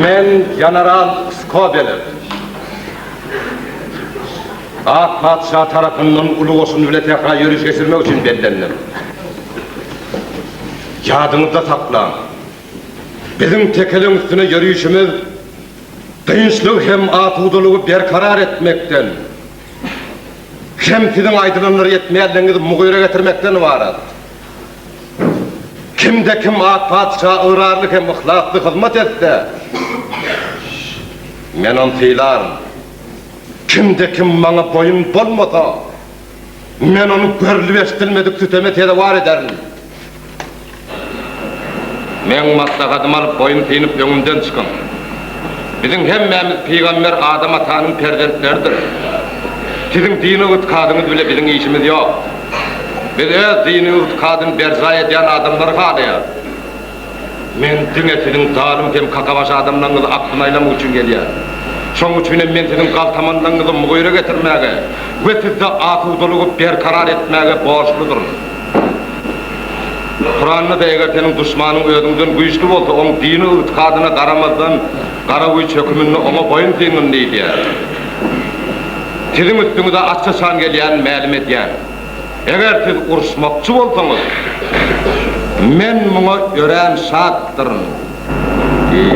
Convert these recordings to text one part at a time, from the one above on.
Men General Skobelev. Ak Padişah tarafından ulu olsun devletine yürüyüş geçirmek için belirlendim. Yadınızda saklan. Bizim tekelin üstüne yürüyüşümüz dinçlik hem atuduluğu berkarar etmekten hem sizin aydınlanları yetmeyenlerinizi muğayra getirmekten varat. Kimde kim Ak Padişah ırarlık hem ıhlaslı hizmet etse men on tıylarım. Kimde kim bana boyun bolmasa men onu görülüp estilmedik tüteme tede var ederim. Men maslahatım alıp boyun tıyınıp önümden çıkın. Bizim hemmemiz peygamber Adam atanın perzentleridir. Sizin dini ıtkadınız bile bizim işimiz yok. Biz öz dini ıtkadını berza eden adamları kalıyor. Men düne sizin zalim hem kakabaş adamlarınızı aklına aylamak için geliyor. Şoň üçin men sizin kaltamanlarınızı muğayra getirmege ve sizde atuduluğu berkarar etmege borçludur. Kur'an'da da eğer senin düşmanın özünden güçlü olsa, onun dini ıtkadına karamazdan karavuy çökümünü ona boyun tıyının deydi ya. Sizin üstünüze açsaşan gelen ma'lum etyen. Eğer siz uruşmakçı olsanız, men buna ören şarttırın.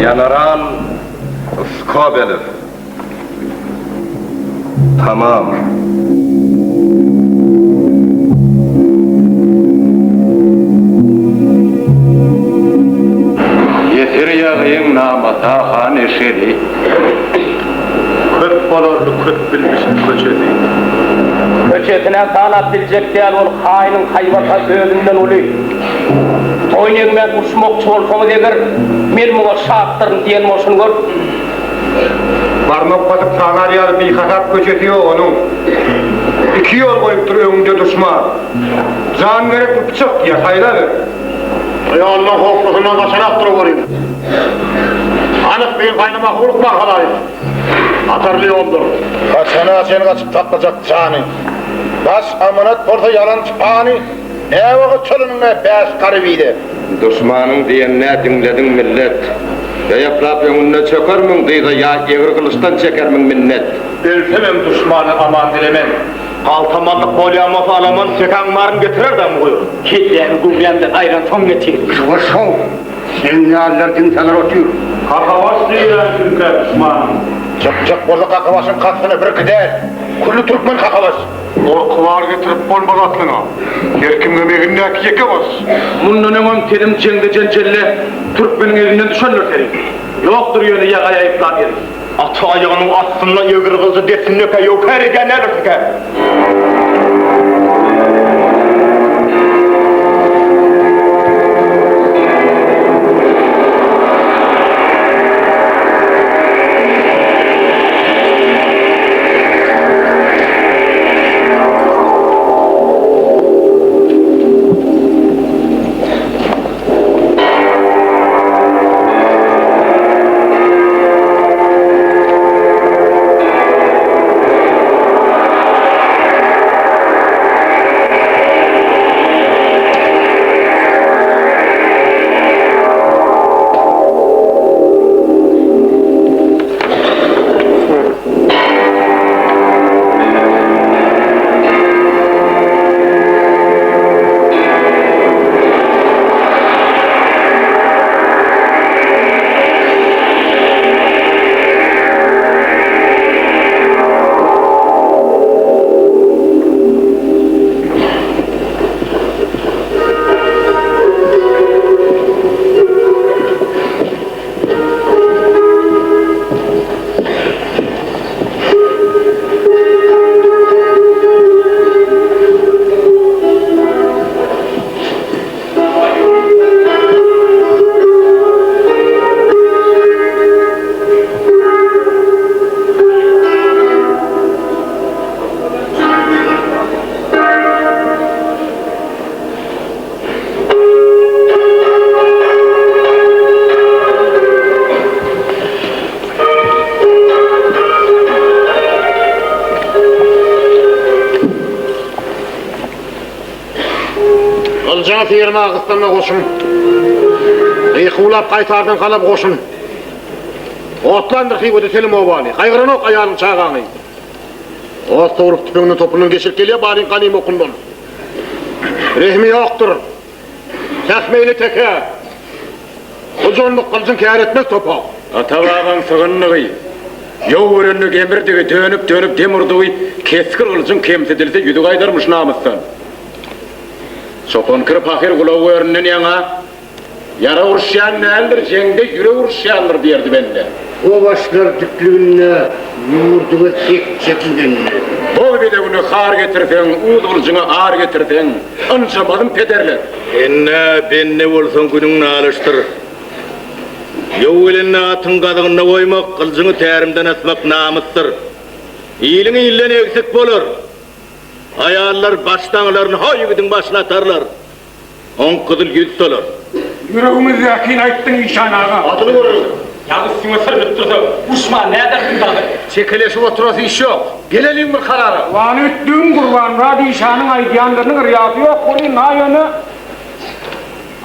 General Skobelev. Tamam. Yeter yağıyın namata han eşeri. Köp bolordu, köp bilmişsin köçeti. Köçetine kanat dilecek değil, ol hainin hayvata özünden ulu. Toynen men uçmokçu olsanız eğer, men buna şarttırın diyen olsun gör. Barmak batıp sanaryalı bir hasap köçetiyor onun. 2 yol koyup duruyor önünde düşman. Can verip bıçak ya sayıları. Ya Allah korkusundan kaçarak duruyorum. Anık bir kaynamak vuruk var halayım. Atarlı yoldur. Kaçana sen kaçıp takılacak cani. Baş amanat porta yalan çıpani. Ne vakit çölününe beş karibiydi. Düşmanın diyenine dinledin millet. Ya yaprap önüne çökermin deyde ya evri kılıçtan çekermin minnet. Bilsemem düşmanı aman dilemem. Kaltamanlık bolyaması alaman çeken varım getirir de mi buyur? Kitleyen gümremden ayran son getirir. Şov. Sen ne hallerden sener otuyor. Kakabaş değiller çünkü düşmanım. Çık burada kakabaşın katsını bir gider. Kullu Türkmen kakabaş. Korkular getirip bolmaz aklına. Yerkim gömeğindeki yekemez. Bundan ömüm terim çengde cencelle Türkmenin elinden düşenler senin. Yoktur yönü yağaya iplan yedir. Atı ayağının aslında yıgırgızı desin nöke yok her edenler ötüke. Kılcana firma ağıstanına koşun. Yıkılap kaytardan kalıp koşun. Otlandır ki öde selim obali. Kaygıran ok ayağının çağağını. Ot doğurup tüpünün topunun geçirip geliyor bari kanıyım okundun. Rehmi yoktur. Tekmeyle teke. Ucunluk kılıcın kâr etmez topa. Atavağın sığınlığı. Yoğ örünlük emirdiği dönüp demurduğu keskir kılıcın kemsedilse yüdü kaydarmış namustan. Sopon kırıp ahir kulağı örünün yana. Yara urşayan nedir, jengde yüre urşayandır derdi bende. O başlar düklüğünle, yumurduğu tek çekildiğinle. Bol bir de bunu kar getirsen, uğud kılıcına ağır getirsen, ançamadım pederler. Ben ne olsan gününü alıştır. Yoğ elinle atın kadığına koymak, kılıcını terimden asmak namusstur. İyiliğin iyiliğine eksik bolur. Ayarlar baştanlarını hayvidin başına atarlar. On kızıl yüz solar. Yüreğimiz yakin ayttın işan ağa. Atını görürüz. Ya üstüne sırrıp durdu. Uçma ne edersin dağı? Çekeleşip oturası iş yok. Gelelim bir karara. Van ettiğin kurban, radi işanın aydiyanlarının riyatı yok. Onun ayını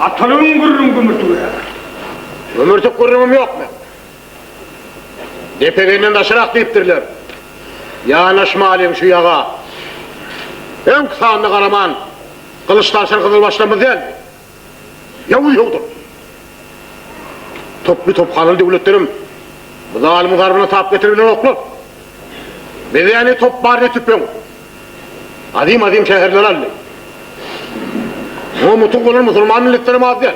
atılın gurrun gümürtü ya. Ömürtük kurumum yok mu? Depegenden taşırak deyiptirler. Yanaşma alayım şu yağa. En kısağında karaman. Kılıçdaşın kızılbaşlarımız değil mi? Ya uyuyordur. Top bir top kanal devletlerim. Bu zalimin garbına tap getirebilen oklu. Bedeni top bari tüpün. Adim şehirler alli. O mutun kulun Müslüman milletlerim az değil.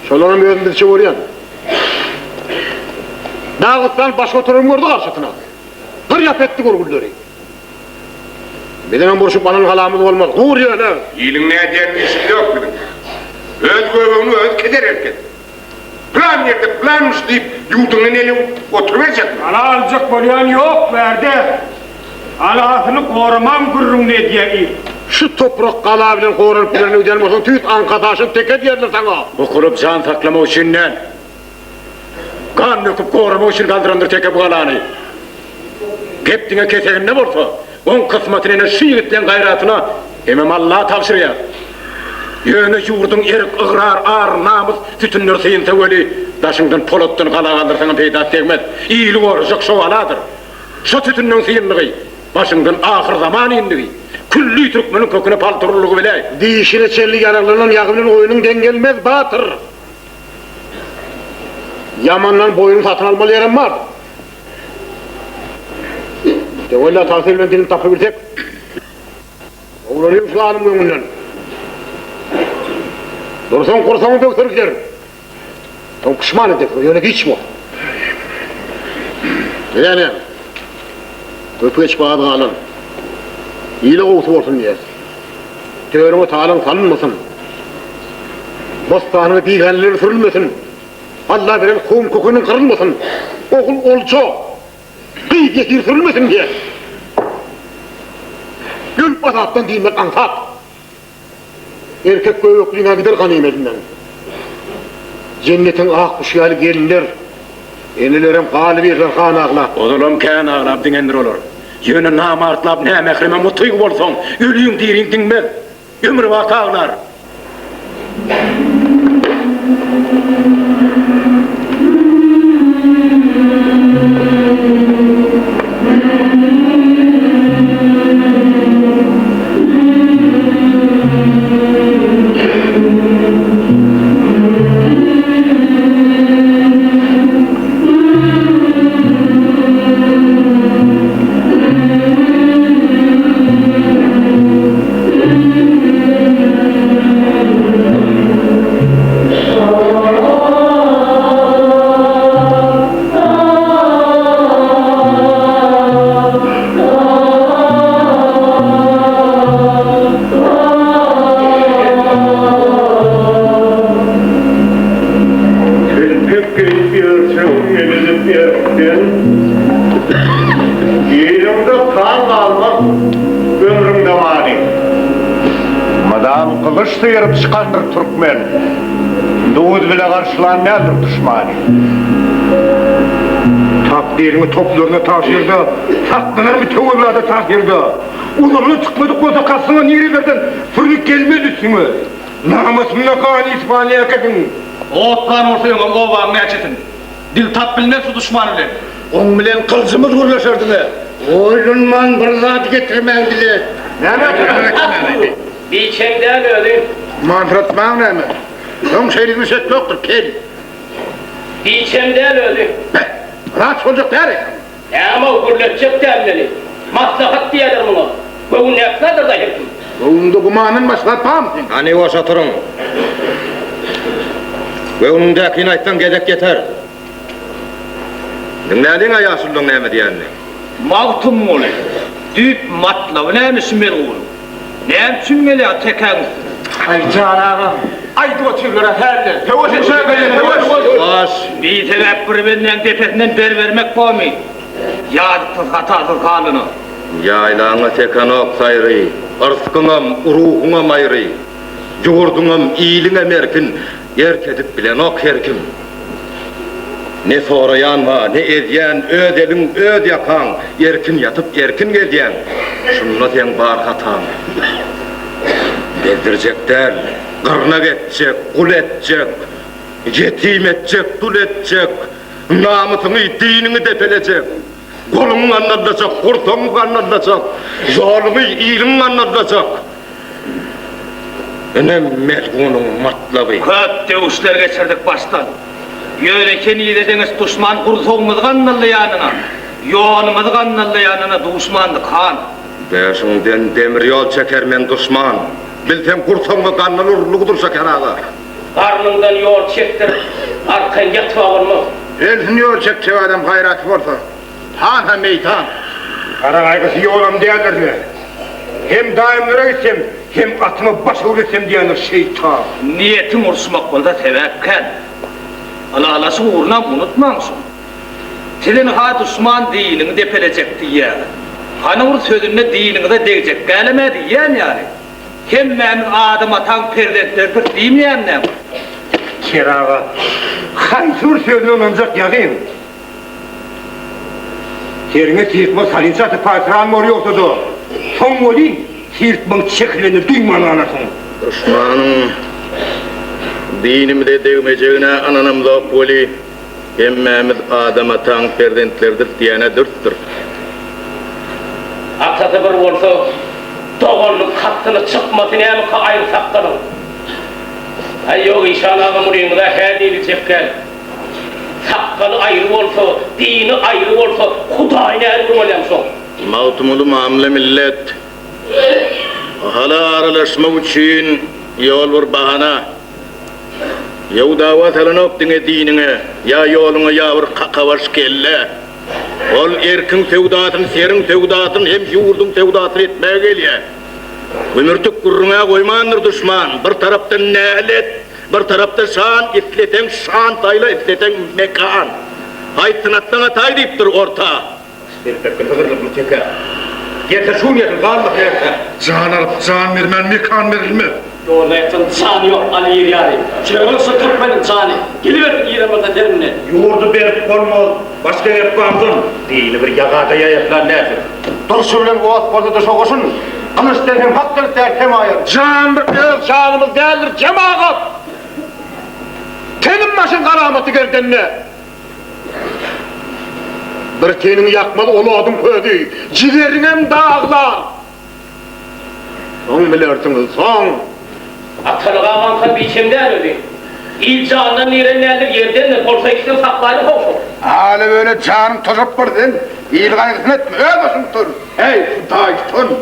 Şolanın bir özünde çi vuruyan. Dağıttan baş oturum gördü karşısına. Kır yap etti gurgulları. Bir de ben buruşup banın kalamız olmaz. Vuruyor ne? İyiliğin ne diyenin işi yok bizim. Öz göbeğini öz keder erken. Plan yerde planmış deyip yurdunun eli oturuverecek. Ala alacak bolyan yok verdi. Alasını korumam gurrun ne diyeyim. Şu toprak kala bilen koğranıp bilen ödenim olsun tüyt ankadaşın teke diyerler sana. Bu kurup can saklama işinden. Kan döküp koğrama işin kaldırandır teke bu kalanı. Geptine keseğin ne olsa, on kısmetine şiiritlen gayratına hemen Allah'a tavsırıyor. Yönü yurdun erik, ıgrar, ağır, namus, sütünler seyinse öyle, daşından polottan kala kaldırsana peydat tegmez. İyilik oracak şovaladır. Şu sütünün seyinliği, başından ahir zaman indiği. Küllü Türkmenin köküne palturuluğu bile. Dişine çelli yanarlarının yakının oyunun dengelmez batır. Yamandan boyunu satın almalı yerim var. De öyle tavsiyeyle dilim tapabilsek. Oğlanıyım şu anım gönlünden. Dursan korsamı döktürük derim. Son kışman edek, öyle hiç mi? Yani, öpüç bağda alın. İyilik oğusu olsun diye. Teorimi tağlan sanılmasın. Bostanı diğerleri sürülmesin. Allah veren kum kokunun kırılmasın. Okul olça. Kıyı geçir sürülmesin diye. Gül basattan değilmek ansat. Erkek göğüklüğüne gider ganimetinden. Cennetin ah kuşyalı gelinler. Enilerim kâli verirler kan ağla. Oğlum kan ağlap dingendir olur. Yönü namartlap ne mehrime mutuygu bolson, ölüyün dirin dinmez. Ömür vakı ağlar. Kılıç sıyırıp çıkandır Türkmen. Doğuz bile karşılan nedir düşmanı? Takdirini toplarına taşırdı. Hakkını bir tövürlerde taşırdı. Ulumlu çıkmadık o zakasına niyelerden fırlık gelmez üstüme. Namusumla kani İspanya'ya kedin. Otlan olsa yolun oğlan meçetin. Dil tap bilmez şu düşman bilen. On bilen kılcımız vurlaşardın he. Oylunman bir zat getirmen dile. Ne Bir çemden öldün. Manfretman ne mi? Son şeyliğini ses yoktur, kel. Bir çemden öldün. Rahat olacak der. Ama hürletecek demleri. Maslahat diyeler bunu. Bu ne kadar da hepim. Oğunda kumanın maslahat var mısın? Hani boşa turun. Ve onun dakini ayttan gedek yeter. Dinledin ayaşıldın neymi diyenini? Mağtum oğlu. Düp matlav neymişsin ben oğlum? Neyim çünmeli ya teken? Ay canağım. Ay doçurlara herler. Tevoş Baş. Bir tevekkür benden tepesinden vermek bu mu? Yadıksız hatasız kanunu. Yaylağına teken ok sayrı. Irskınam, ruhunam ayrı. Yurdunam, iyiliğe merkin. Erkedip bilen ok herkim. Ne sorayan va, ne edyen, ödelin öd yakan. Erkin yatıp erkin geldiyen. Şunla sen bar hatan. Bezdirecekler, kırnak edecek, kul edecek, yetim edecek, dul edecek, namusunu, dinini depelecek, kolunu anlatacak, kurtunu anlatacak, yolunu, iyiliğini anlatacak. Ne melgunun matlabı. Köp dövüşler geçirdik baştan. Yöreken iyilediğiniz düşman kurtuğumuz kannalı yanına. Yoğunumuz kannalı yanına düşmandı kan. Beşinden demir yol çeker men düşman. Bilsem kurtunu kannalı urluğudur kenara. Karnından yol çektir, arkan yatma olmaz. Elsin yol çekçe adam hayratı varsa. Han ha meytan. Kara kaygısı yoğulam diyenler. Hem daimlere gitsem, hem atımı başılı gitsem diyenler şeytan. Niyetim ursmak olda tevekkül. Alası uğruna unutmamışsın. Senin ha düşman dinini depelecek diye. Hani vur sözünle dinini de diyecek geleme diyen yani. Hem benim adım atan perdetlerdir diymeyen ne? Kirağa. Haysur sözünü ancak yakın. Serine sirtma salinçe atıp pasiran mı oluyorsa da. Son olin, sirtmanın çekileni duymanı anasın. Düşmanın dinimde devmeceğine ananım lok voli emmemiz adam atan perdentlerdir diyene dürttür. Aksatı bir olsa doğruluk kattını çıkmasın hem ayrı saklanın. Ay yok inşallah muriyinle her diyecek gel. Sakkalı ayrı olsa, dini ayrı olsa, Kuday'ın ayrı olamsın. Mağtumulu mamle millet hala aralaşma için yol var bahana. Ya davat alanok dine dinine ya yoluna ya bir kakavaş kelle. Ol erkin sevdatın, serin sevdatın hem yurdun sevdatını etmeye geliyor. Ömürtük kurruna koymandır düşman. Bir taraftan nehlet, bir tarafta şan, itleten şan tayla itleten mekan. Hay sınattan atay deyiptir orta. Sirtepkin hızırlık mı çeker? Yeter şun yeter, varlık yeter. Can alıp can vermen, mekan verilme. Yoğurlayatın canı yok Ali Yiryari. Çığırırsın Türkmenin canı. Geliver İran'da terimine. Yoğurdu berip olmaz, başka yer bandın. Dini bir yağada yayıplar nedir? Dursunlar o at bazıda soğusun. Kılıç derken hakkını terkem ayır. Can bir öz canımız değildir cemaat. Senin başın karamatı gerdenine. Bir tenini yakmalı onu adım köydü. Ciğerinem dağlar. Son bilirsiniz son. Atılığa mankan biçimden öldü. İl canından nirenlerdir yerden de borsa ikisini saklayıp olsun. Hali böyle canım tozup bırdın. İyil kaygısını etme, öyle dur. Hey, Kuday, tun.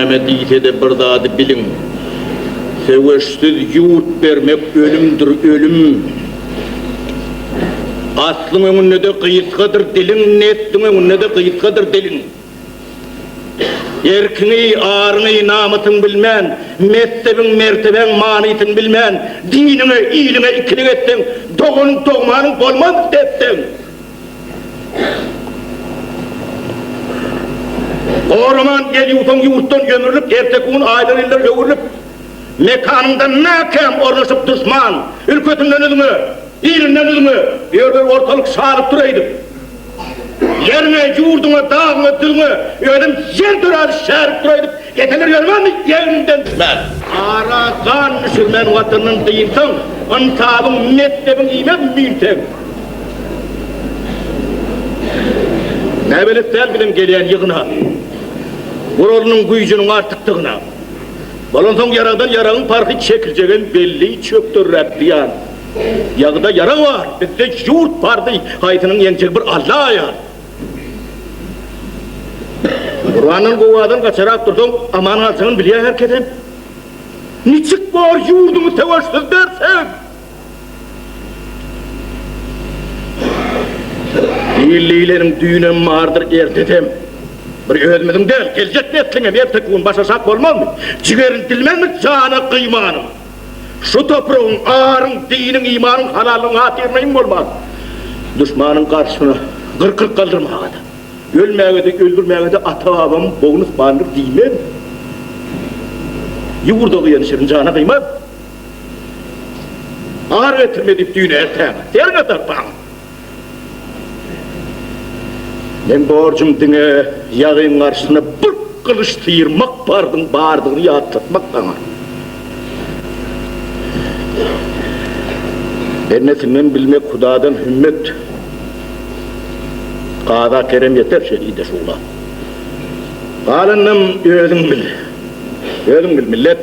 Mediyse de bir dadı bilin. Seveşsiz yurt vermek ölümdür ölüm. Aslın önüne de kıyıskadır dilin, neslin önüne de kıyıskadır dilin. Erkini, ağrını, namusun bilmen, mezhebin, merteben, maniyetini bilmen, dinine, iyiliğine ikilik etsen, doğunun, doğmanın olmaz dersen. Orman eli utan yurttan gömürülüp, ertekun aylarıyla yoğurulup, mekanında nakam orlaşıp düşman, ülketinden ödümü, iyilinden ödümü, bir ortalık sağlıp duraydı. Yerine, yurduna, dağına, dülüne, ödüm yer duradı, şerip duraydı. Yeteler görmem mi? Yerinden düşmez. Aradan Müslüman vatanının değilsen, ansabın, mektebin imen büyüten. Ne belirtel bilim geleyen yığına, buralının gücünün artıktığına, balonson yaradan yarağın parkı çekileceğin belli çöktür Rabbiyan. Yağda yara var, bizde yurt vardı, hayatının yenecek bir Allah ya. Kur'an'ın kuvadan kaçarak durdun, aman alsın biliyor herkesin. Niçik var yurdumu tevaşsız dersen? Değillilerin düğünem vardır erdedim. Bir ölmedim değil, gelecek nesline bir tıkun başasak olmaz mı? Ciğerin dilmez mi canı kıymanım? Şu toprağın, ağrın, dinin, imanın, halalın, hatirmeyin olmaz. Düşmanın karşısına kırk kaldırma hadi. Ölmeye de öldürmeye de ata babam boğunuz bağınır değmem. Yurda uyanışırın canı kıymaz. Ağır getirmedip düğüne erteğime, derine tarpağım. Ben borcum dine yağın karşısına bir kılıç sıyırmak bağırdığını yağıtlatmak bana. Ennesinden bilmek Hudadan hümmet. Qada kerem yeter şehide şuğla. Qalanım özüm bil millet.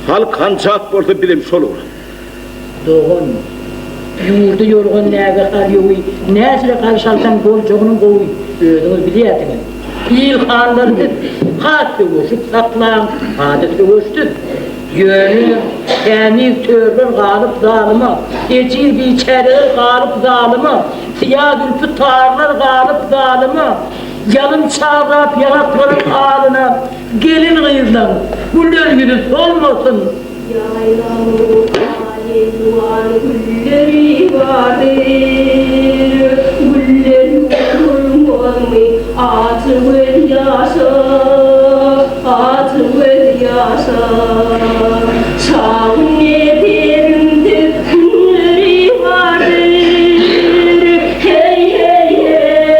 Halk hançak bolsa bilim şol olur. Doğun. Yurdu yorgun näge qalyoy, näsile qarşalsan boljoğunun gowy, özüňiz bilýärdiňiz. İl hanlardy, hatda goşup saklan, adetde goşdy. Yönü, kemik törler galıp zalıma, ecil biçere galıp zalıma, siyah ülpü tarlar galıp zalıma, yalın çağrap yanakların ağrına, gelin kıyırdan, güller günü solmasın. Yaylamur duvar gülleri vardır, gülleri kurulmamış, atı ve yaşa, sağın ederimde gülleri vardır. Hey hey hey,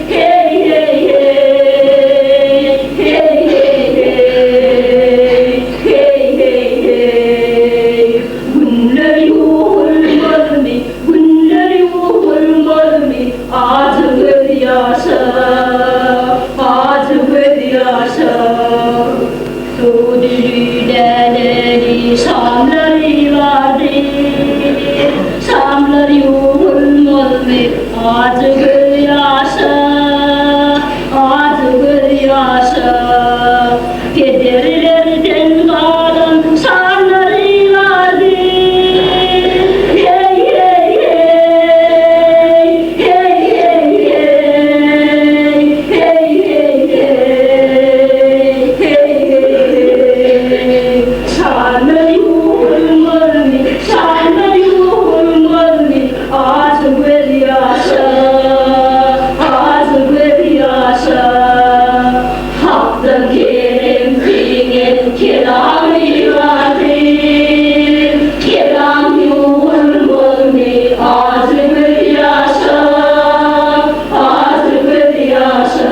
hey hey hey, hey hey hey. Günleri olmaz mı? Günleri olmaz mı? Artık yaşa, artık yaşa. Sudürüleri, samları vardır. Samları olmaz mı? Artık yaşa, artık yaşa. Kederlerden kalan samları vardır. Hey hey hey, hey hey hey, hey hey hey, hey hey. Samları olmaz mı? Samları olmaz mı? Artık yaşa, artık yaşa. Hak'tan kerem figen kelamı vardır. Kelam olmaz mı? Artık yaşa, artık yaşa.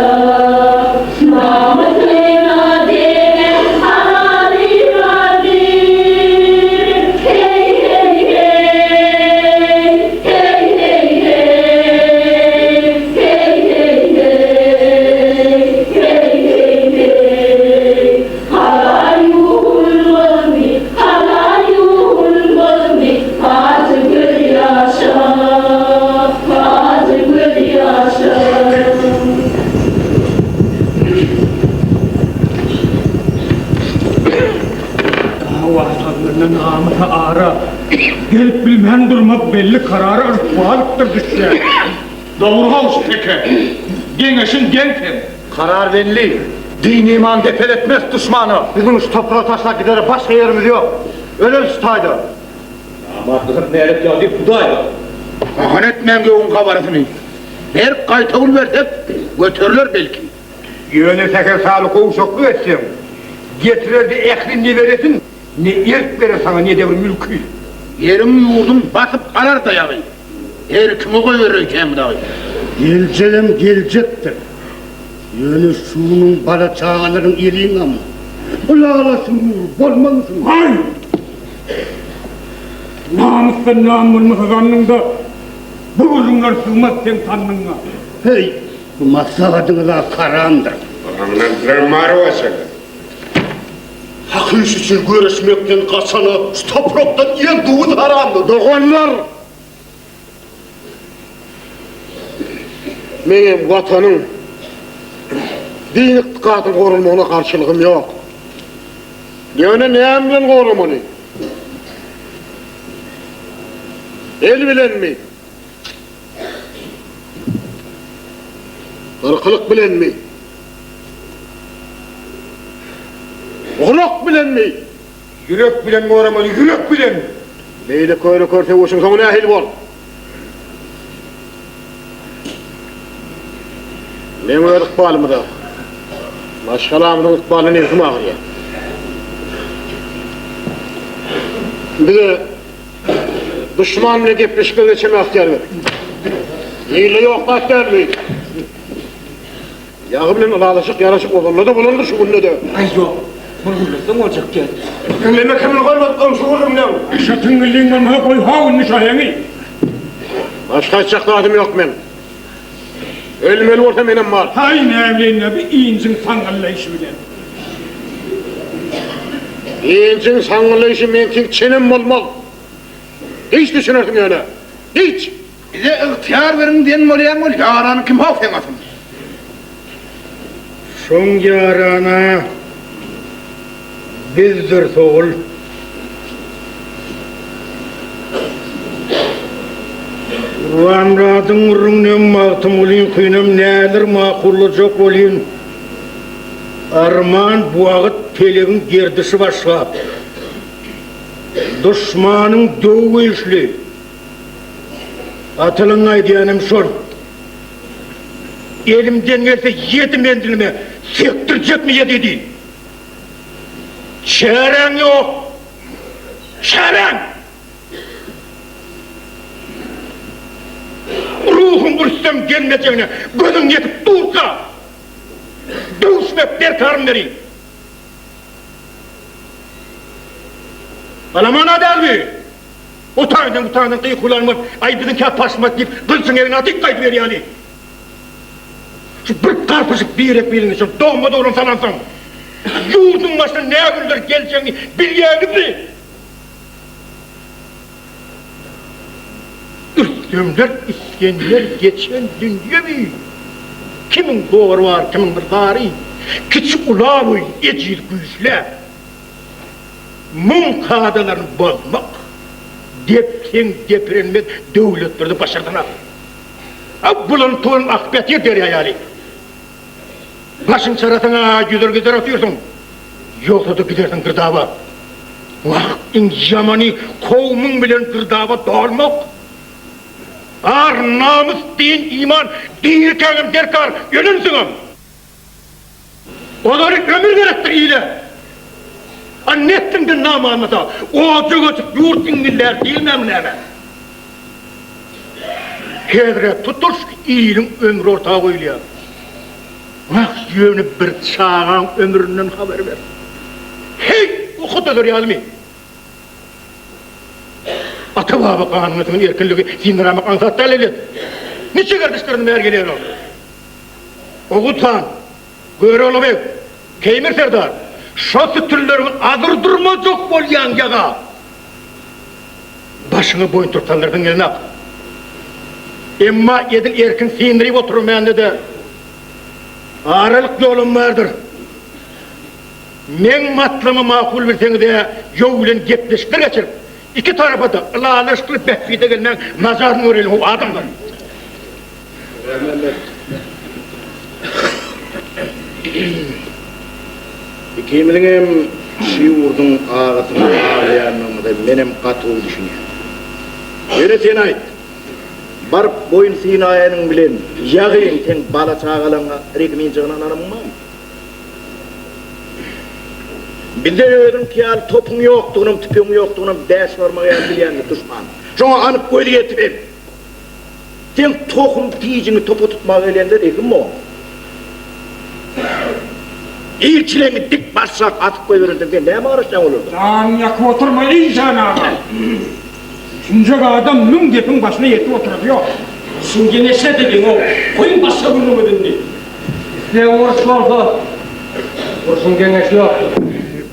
Namıkına denen halali vardır. Hey hey hey, hey hey hey, hey hey hey, hey hey hey. Halal olmaz mı? Halal olmaz mı? Artık yaşa, artık yaşa. Vatanlarının namına ağra. Gelip bilmen durmak belli kararı ırkvalıktır düşler. Doğru olsun peki. Gençin gençim. Karar belli. Din iman depeletmez düşmanı. Bizim şu toprağa taşla gideri başka yerimiz yok. Öyle üstaydı. Mahkısın neyret yazıyıp budaydı. Ahan etmen gövün kabarısını. Her kaytağın versek götürülür belki. Yöne teker sağlık uşaklı etsin. Getirir de ehli ne veresin, ne erk verir sana ne devir mülkü. Yerim yurdum basıp karar dayağı. Her kimi koyvereceğim dağı. Geleceğim gelecektir. Yöne şunun bana çağaların iriğin ama. Ulağlasın bolmalısın. Hayır! Namustan namurmu kazandığında bu uzunlar sığmaz sen sandığına. Hey, bu masadığına karandır. Anlamdır marvasın. Hak iş için görüşmekten kaçana, şu topraktan yenduğun haramdır. Doğanlar! Benim vatanın din itikadın korunmağına karşılığım yok. Yöne ne emrin korumanı? El bilen mi? Kırkılık bilen mi? Kulak bilen mi? Yürek bilen koramanı, yürek bilen. Leyli köylü körte uçun sana ehil bol. Ne mi ıkbalımı da? Başkalarımın ıkbalını izim ağrıya. Bir de düşmanla gepleşken geçeme asker ver. Hile yok asker ver. Yağı bilen alaşık yaraşık olanla da bulundu şu günle de. Ay yok. Bulursun olacak gel. Önleme kemin koymadık komşu olurum lan. Aşatın gülliğin bana koy havun nişaheni. Başka açacak adım yok men. Ölmeli orta benim var. Hay ne evlenine bir iyincin sangalla işi bilen. İyincin sangılı işi mentik çenem olmal. Hiç düşünürdüm öyle. Hiç. Bize ihtiyar verin diyen oraya mı? Yaranı kim hafif atın? Son yarana bizdir soğul. Ramradın urunnem mağtım olayım, kıynım neler makulacak olayım. Arman buağıt pelegin gerdisi başlap. Düşmanın doğu işli. Atılın aydiyanım son. Elimden gelse 7 mendilime sektirecek mi ya dedi. Çaren yok. Çaren. Ruhum bursam gelmeyeceğine gözüm yetip dursa. Dövüşmek derkarım vereyim. Alaman adalbi. Utandan kıyıkulanmak, ay bizim kağıt taşmak deyip kılsın evine atık kayıp ver yani. Şu bir karpışık bir yere bilinirsin, doğma doğru sanansın. Yurdun başına ne gündür geleceğini bilyenizi. Üstümler, İskender geçen dünyevi. Kimin doğru var, kimin bir tarihi. Küçük ulağı, ecil güçle. Mum kağıdalarını bozmak. Depken depirenmez devletleri başardılar. Bulan tuğun akbeti der yani. Başın saratına güder atıyorsun. Yoksa da gidersin gırdaba. Vaktin yamanı kovmun bilen gırdaba doğurmak. Ar namus, din, iman, dini kendim derkar yönünsün. Onların ömür gerektir iyile. Annettin de namanıza, oğacı açıp yurt ingiller bilmem ne. Kedre tutuş, iyinin ömrü ortağı koyuluyor. Vah yönü bir çağın ömründen haber ver. Hey, okudadır yalmi. Atı babı kanunatının erkinliği zindirama kansat delili. Niçin kardeşlerini meğer geliyor o? Oğuzhan, Göreoğlu Bey, Keymir Serdar, şosu türlerin adır durmacak bol yangaga. Başını boyun turtanlardan eline al. Emma edin erkin sindirip oturmayandı da aralık yolum vardır. Men matlımı makul bilseniz de yolun gepleştir geçirip iki tarafa da ılalaştırıp behfide gelmen nazar nuruyla o adamlar. Kimliğim şiurdun ağasını ağlayanımı da benim katıl düşünüyorum. Yöne sen ait. barıp boyun Sinay'nın bilen yağıyın ten bala çağalana rekmencığından anamam. Bizde ödüm ki al topun yoktuğunun, tüpün yoktuğunun ders varmaya bileyen düşman. Şuna anıp koydu getirip. Sen tokum tiyicini topu tutmağa elende değil mi o? İlçilerini dik başsak atıp koyuverirdim diye ne mağaraştan olurdu? Lan yakıp oturma iyican ağa. Üçüncü adam nüm depin başına yetip oturuyor. Şimdi neşe dedin o. Koyun başka bunu mu dinli? Ne uğraşlardı? Kursun genç yok.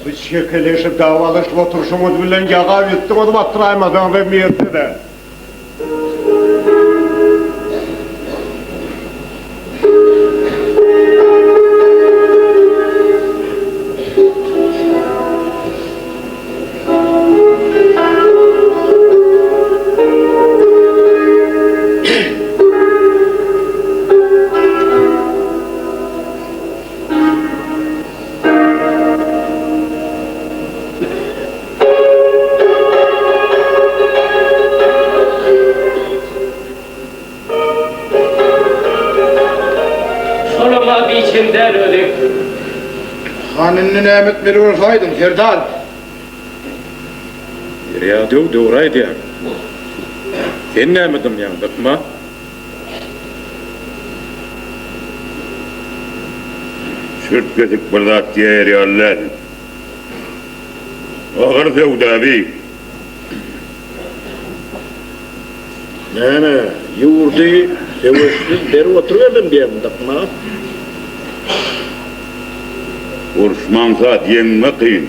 Biz şekeleşip davalaşıp oturuşumuz bilen yağa yuttuk, onu battıraymadan ve miyette de. Soluma biçimden ölük. Hanının emet beri olsaydın Serdar. Ya doğraydı ya. Sen ne emedim yandık mı? Sürt götük bırdak diye eriyorlar. Ağır Sevda abi. Ne, yurdu seveşsiz beri oturuyordum diye mi takma? Ursmansa diyenme kıyın.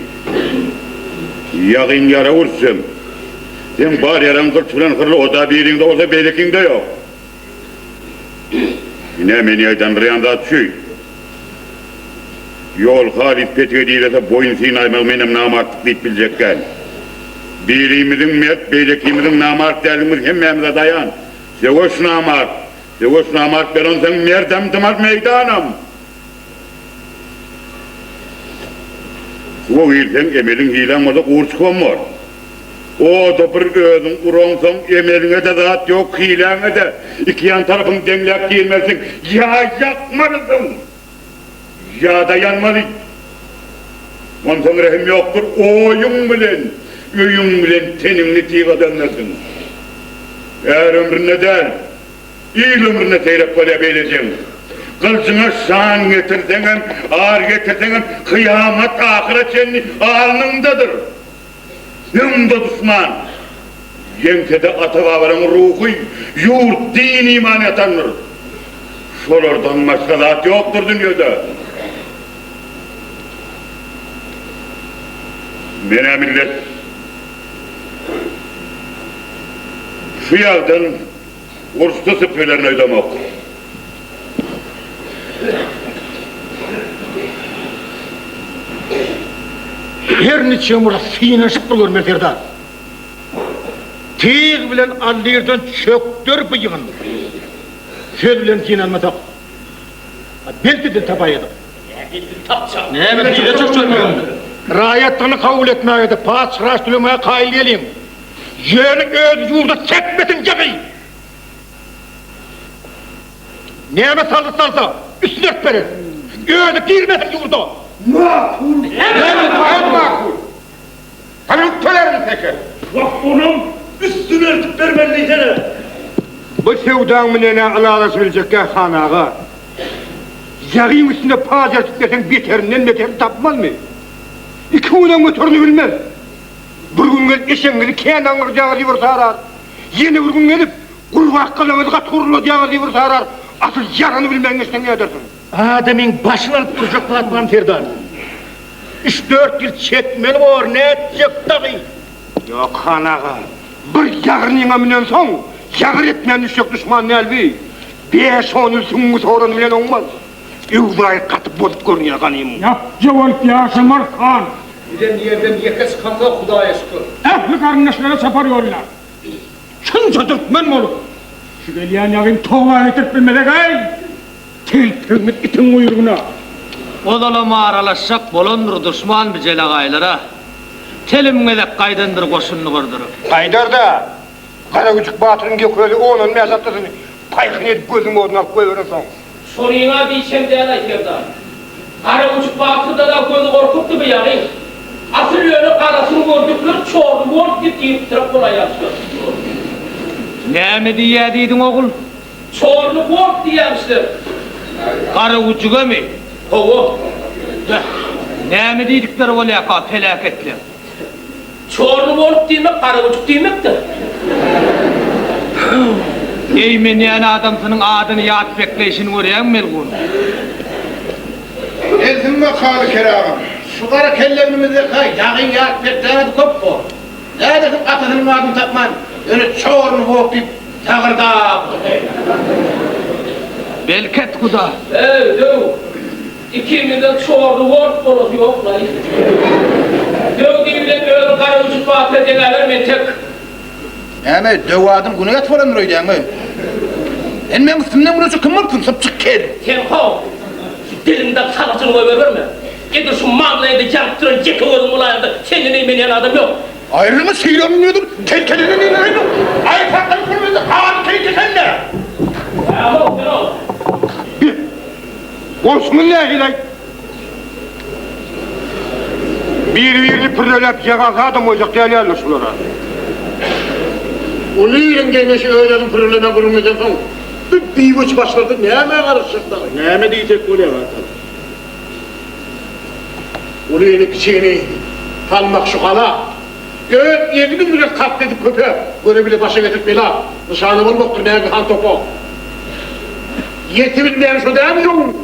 Yağın yara ursum. Sen bar yaran kırçılan kırlı oda birinde olsa beylekinde yok. Yine beni aydan reyanda tüy. Yol halis petke değilse boyun sinaymak benim namartlık deyip bilecekken. Birliğimizin met, beylikliğimizin namart derimiz hemmemize dayan. Sevoş namart ben ondan merdem tımar meydanım. O hilsen emelin hilen var, uğurç konmur. O da bir gözün uronsan emeline de zat yok, hilene de. İki yan tarafın denglek giyilmesin. Ya yakmalısın. Ya da yanmalı. Ondan rahim yoktur, oyun bilen. Öyün bilen tenimli tiğe dönmesin. Eğer ömrüne der, iyi ömrüne seyrek böyle beyleyeceğim. Kılcına şan getirsen, ağır getirsen, kıyamet ahiret senin alnındadır. Yımda düşman. Yemsede ata-babanın ruhu, yurt, din, iman yatanır. Şolardan başka zat yoktur dünyada. Mene millet, şu yağdan urslu sıfırlarını ödemek. Her neçe mura sinaşıp bulur Serdar. Teyg bilen allirden çöktür bıyığın. Söz bilen sinanmasak. Belki de tabayıdık. Ne mi? Bir de çok çökmüyor. Rayattığını kabul etmeydi. Paçraş dilemeye kail diyelim. Yönü öz yurda çekmesin gibi. Neyme salsa üstüne örtmesin. Gözü girmesin yurda. Makul. Evet makul. Tanım tölerim peki. Bak onun üstüne örtüp vermeliydene. Bu sevdan minene alağına söyleyecekken hanağa. Yağın üstünde pazar tüklesen beterinden beteri tapmaz mı? İki ulan götürünü bilmez. Bir gün gelip eşeğini kendi anıracağını diyor sarar. Yeni bir gün gelip kurvak kılığınızga turulu diyağını diyor sarar. Asıl yarını bilmen geçten ne edersin? Adem'in başını alıp duracak Fatma'nın Ferdan. 3-4 yıl çekmeli var, ne edecek tabi? Yok hanağa. Bir yağırın minen son, yağır etmeyen düşecek düşman ne elbi? 5-10 yıl sungu soğuranı bilen olmaz. Üvray katıp bolup görünüyor kanıyım. Yap cevap yaşamar kan. Giden yerden yekes kanka Hudaya şükür. Ehli karındaşlara saparıyorlar. Çın çatırtmen mi olur? Şu geliyen yağın toğla getirip bilmede gay. Tel tümit itin uyruğuna. Odalama aralaşsak bolondur düşman bicelagaylara. Telim gelek kaydandır koşunlu kurdurup. Haydar da, Karagücük Batır'ın gökölü onun mezattasını paykın edip gözün orduna alıp koyuversen. Soruyuna diyeceğim değerli Ekrem'den. Karagücük Batır'da da gözü korkuttu mu yani? Asıl öyle karasını gördükleri çoğunu vort deyip tırıp kolay yaptı. Ne mi diyediydin oğul? Çoğunu vort diyemiştir. Karagücük'e mi? Hova. Ne mi dedikleri o laka felaketli? Çoğunu vort demek, karagücük demektir. Eymen yani adamsının adını yat bekleyişini oraya mı melgun? Ezilme kalı kerağım. Şu kara kellerimizde kay, yağın yağ beklemedi köp bu. Neredesin atasının adını tapman? Öyle çoğunu vort deyip tağırda. Belket kuda. Evet, İkimizden çoğunu vort borusu yok lan. Dövdüğümle böyle karagücük Batır deneler men tek. Ama dövadım bunu yat falan öyle ama. En ben üstümden bunu kim olsun sapçık kel. Sen hov, dilinden salatını verme. Getir şu mağlayı da yaptıran ceki oğlum ulayında. Senin emeğin adam yok. Ayrılma seyranmıyordur. Kelkelinin inayını. Ay taklanıp durmuyordu. Ağabey kelke sen ne? Ama ben ol. Korsunun ne hilay? Bir pırlelep yağaz adam olacak değerli yerler şulara. Uluğun gelmesi öğlenin pırleleme kurulmadan sonra bir buç başladı, neyime karışıklar? Neyime diyecek oluyor zaten? Uluğun piçiğini tanımak şu kala. Göğüt yedini bile katledip köpe, böyle bile başa getirip bela. Nişanı olmaktır, neyime kan topu. Yetimin ben şu değil mi yok?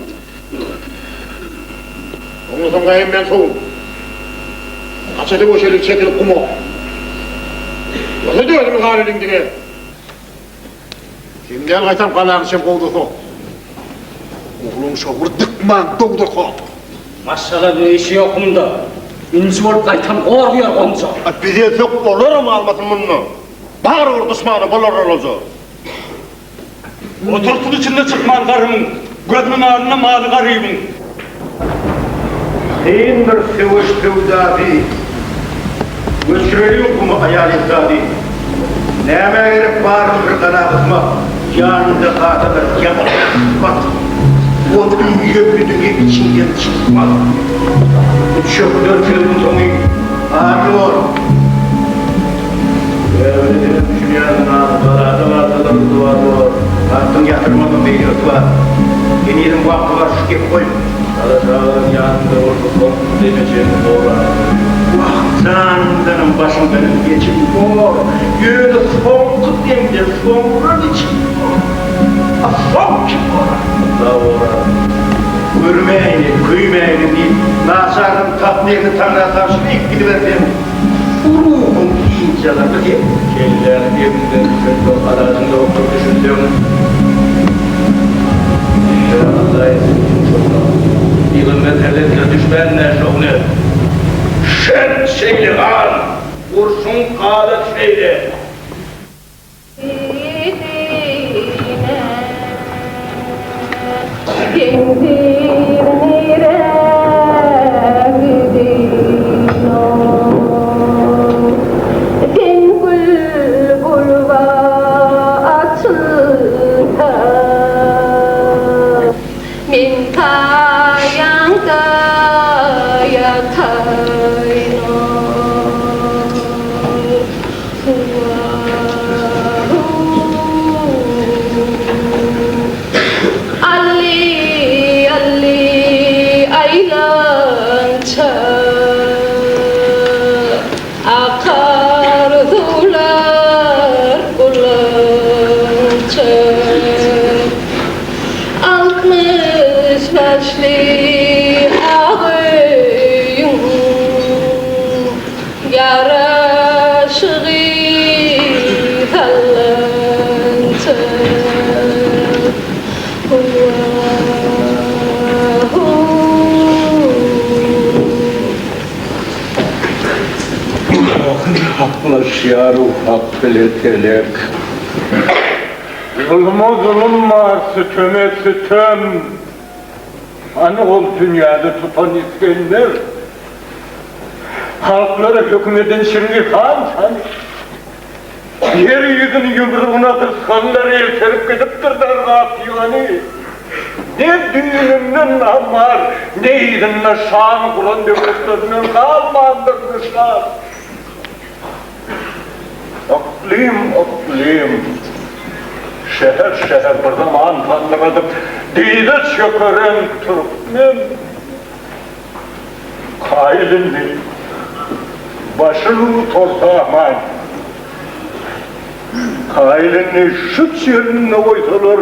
Onu sonra hem ben soğum. Kaçadı o şeylik çekilip kumu. Yoksa diyordu mu halinin diye. Şimdiden kaytam kanağın için kovdu ko. Oğlum şoğur dıkman doğdu ko. Maşallah bir işi yok bunda. İnci olup kaytam korkuyor komşu. Bize çok olur mu almasın bunu? Bağır vur düşmanı, bulur olacak. Otursun içinde çıkman karımın, gözünün ağrına malı karıyımın. Neyin bir seviş tevdafi, göçüreli hukumu hayal izdadi. Neyme gelip bağırın bir kana kısma, yanında kağıda bir yaman kısmat. Odun yüklüdüğü içinden çıkmaz. Çöktür kırmızı sonu, ağrıyor. Öyle düşünüyorsun ağzılar, ağzılar duvarlar. Aklın yatırmadın bir yurt var. Yeni yerin vakti var, şu gibi koy. Dağın yanında orada korkun demeyeceğim doğru. Vaktanın başım benim geçim doğru. Yürüdü son kıt demeyeceğim, sonran için doğru. Son kim doğru. Görmeyeni, kıymeyeni değil, nasarın tatlıını tanrı taşını ilk gidiverdim. Ruhum iyice alırdı diye. Keller evinden çıktı, arasında okur düşündüm. Allah'a esin çok. Yılın terletine düşmenler şoğunu. Şen şeyli kan, kurşun kağıt şeyli. Şiyaru hakkı telek. Zulüm var, sütüme sütüm. Hani ol dünyada tutan İskender? Halklara hükmeden Şirli Han, hani? Yeryüzünü yumruğuna kıskanlar elterip gidiptir dergatiyani. Ne düğününden namar, ne idinle şan kuran devletlerinin kalmandırmışlar. Aklim. Şehir bir zaman tanımadım. Dide çökeren Türkmen. Kailini, başını torzağmayın. Kailini şu yerine koysalar,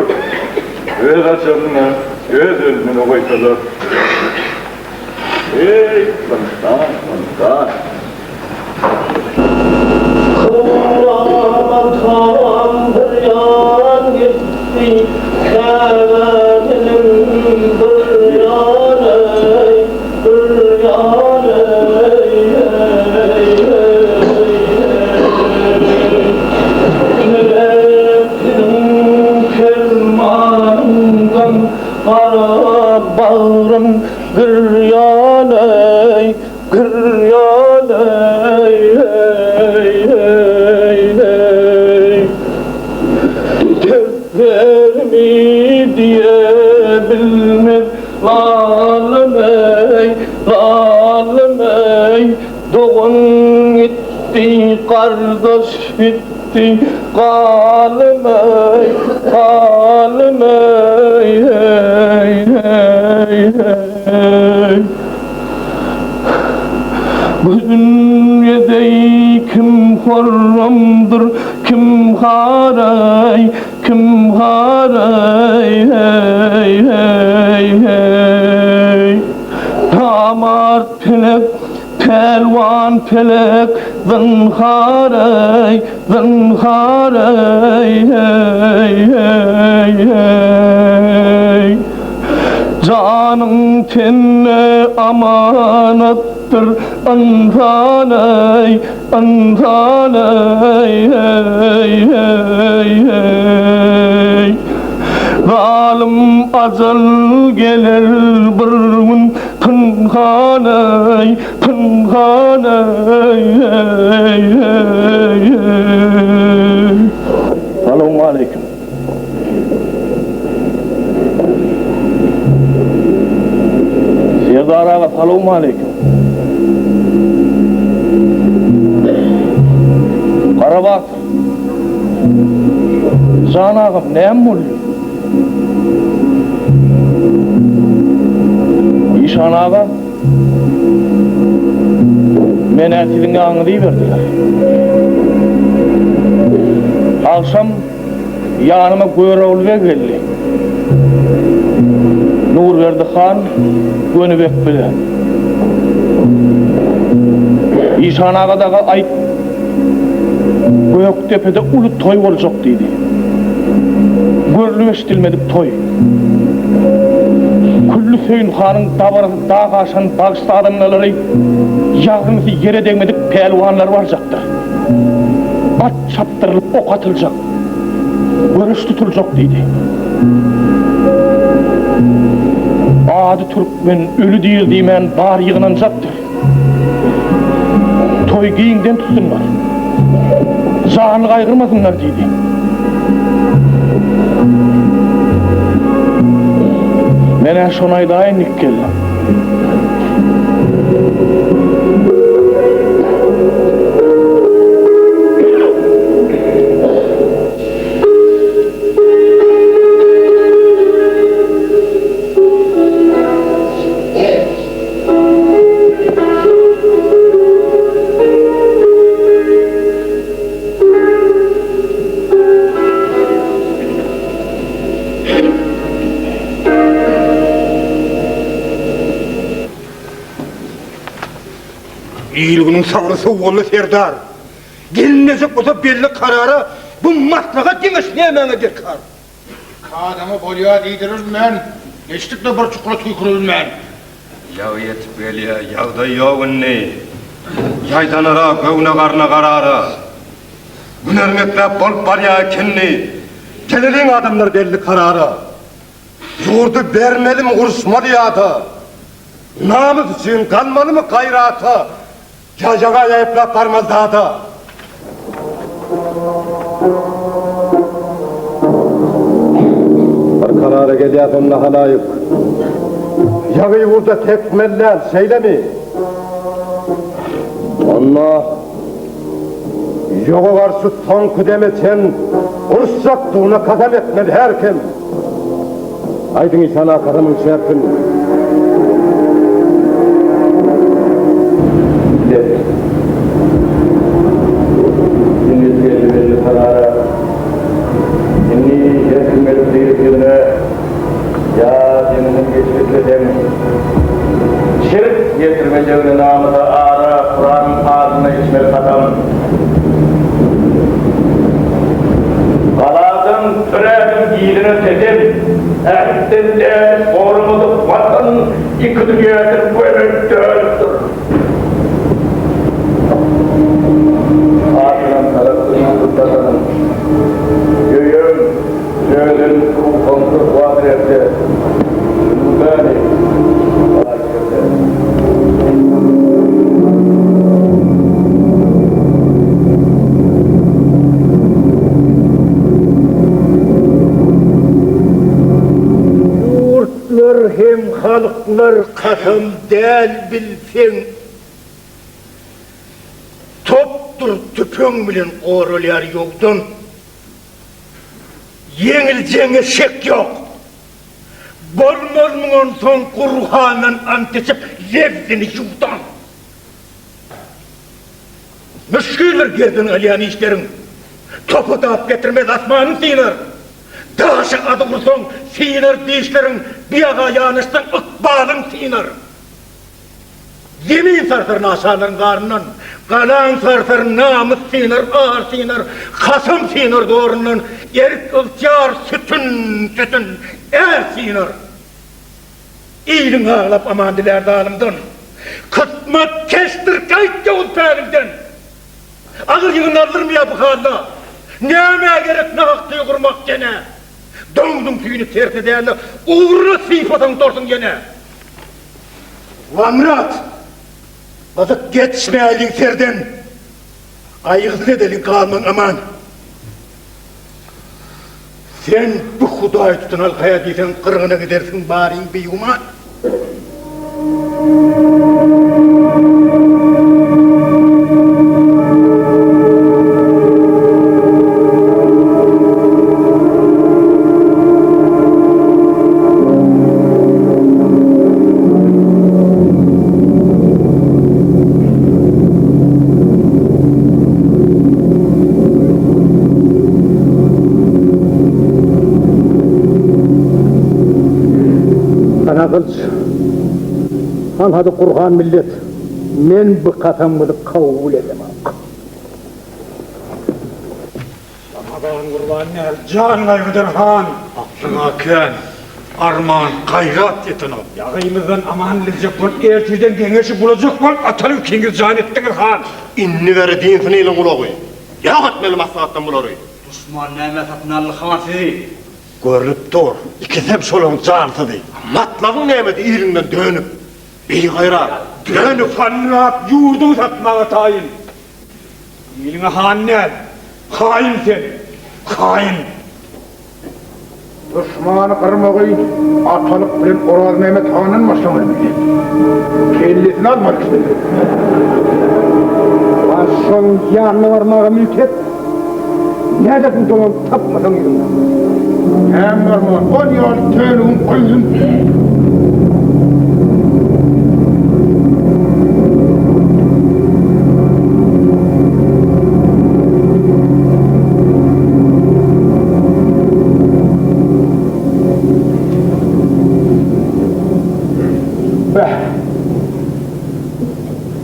öz açanına, öz ölümüne koysalar. Ey kıntan. Kıvratan bir yan gitti, Kabe'nin bir yanı, bir yanı. Kara bağrım gıryaney, Dert mi diye bilmez lalım ey, Doğun gitti, kardeş bitti, kalım ey. Bu dünyada kim horramdır, kim haray, Damar pelek, pelvan pelek, zınharay, Canın tenine amanattır, antanay. Zalim azal gelir bir gün, pınhanay. Selamun aleyküm. Serdar ağa, selamun aleyküm. Karabat. Can ağam, neyem oluyor? İşan ağa, mene sizin ağını deyiverdiler. Akşam yanıma Göğreoğlu geldi. Nurverdi Han, Gönübek bilen. İşan ağa daga ayıp, Göktepe'de ulu toy olacak dedi. Görülü eşitilmedik toy. Küllü Söyün Han'ın davarını dağa aşan bağışlı adamları, yağınızı yere değmedik pelvanlar varacaktır. At çaptırılıp ok atılacak. Görüş tutulacak dedi. Adi Türkmen ölü değil demen bar yığınanacaktır. Toy giyinden tutsunlar. Canı kaygırmasınlar dedi. Mene şonayda aynık geldim. İyiliğinin savrusu oğlu Serdar. Gelinecek olsa belli kararı bu maslahat demiş ne emeğine dekar. Adamı bolya deydirilmen, geçtikle bir çukura tüykürülmen. Yav yetip geliyor, yavda yavunni. Yaydanara, gövne karna kararı. Günermekle bol barya kinni. Gelinin adamlar belli kararı. Yurdu vermeli mi uruşma diyadı. Namız için kalmalı mı gayratı. Yacağa yayıpla parmaz dağda. Bir karara geliyorsun halayık. Yağı burada tekmeller şeyle mi? Allah yoga karşı son kıdemeten ursaktuğuna kadem etmeli herkim. Aydın insana karımın şerfin. Belli karara inni hükümet birine ya dininin geçirdiğim şirk getirmeceğinin namıda ara Kur'an'ın ağzına içmeli kadam. Kaladın türedim giyilini tedim, ehitten de sorumluluk vatan iki dünyadır bu emin döndür. Ağzından tarafından tutlatanın, göğün, göğün, kontrol vadrette, böyle, hem halklar katım del bilsin. Toptur tüpün bilen orular yokdun. Yengileceğine şek yok. Bormormunun son kurhanın antesip levzini yuktan. Müşküller girdin aliyani işlerin. Topu dağıp getirmez asmanın sinir. Daşı adı vursun sinir dişlerin, bir ağa yanışsan ıkbalın sinir. Yemin sarsar naşaların karnından, kalan sarsar namus sinir, ağır sinir, kasım sinir doğrundan, erik ılçar sütün, er sinir. İyilin ağlap aman diler dağılımdan, kısmet kestir kayıt yavuz perimden. Ağır yığın aldırmaya bu halde, neyemeye gerek ne hakkı kurmak gene. Döndüm tüyünü tersi değerli, uğruna sıfatın torsun gene. Vamrat, azık geçmeyelim serden, ayıksız edelim kalman aman. Sen bu Hudayı tutun halkaya deysen kırgına gidersin barin bir yuman. Han hadi Kur'an millet, men bu katamını kabul edemem. Samadan kurbanlar, can kaygıdır han. Aklına ken, arman, gayrat yetin ol. Yağımızdan aman edecek bol, ertiden gengeşi bulacak bol, atalım kengil can ettiniz han. İnni veri din siniyle kulağı. Yağ etmeli maslahattan buları. Osman Mehmet Atnarlı han sizi. Görülüp dur, ikisem solun cansı değil. Matlabın nemeti irinden dönüp, bir gayrat, dönüp. Fanrap, yurdunu satmağa tayin. Eline hannen, hain sen, hain. Düşmanı kırmağı atalık bilen Oraz Mehmet Han'ın başlamını bilir. Kellesini almak istedi. Başın yanına varmağa mülket, neredesin dolan tapmadan yürüme. Hem varmağa, on yol tölüm koyun.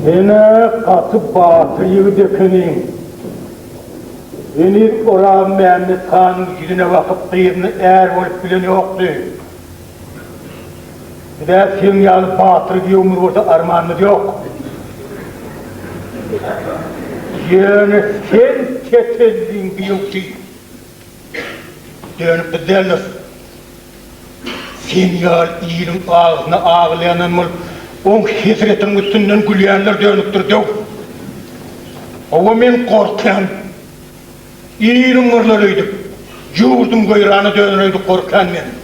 Yine katı batıyı dökünün. Yine Oraz Mehmet Han'ın yüzüne bakıp kıyımını eğer olup bilen yoktu. Bir de sen yalı batır diye umur orada armağanımız yok. Yani sen tetelliğin bir yok değil. Dönüp de derler. Sen yalı iyinin ağzına ağlayanın mı? On hizretin üstünden gülüyenler dönüktür diyor. Ama men korkan, İyinin mırlarıydık. Yurdum gayrağını dönürüydük korkan benim.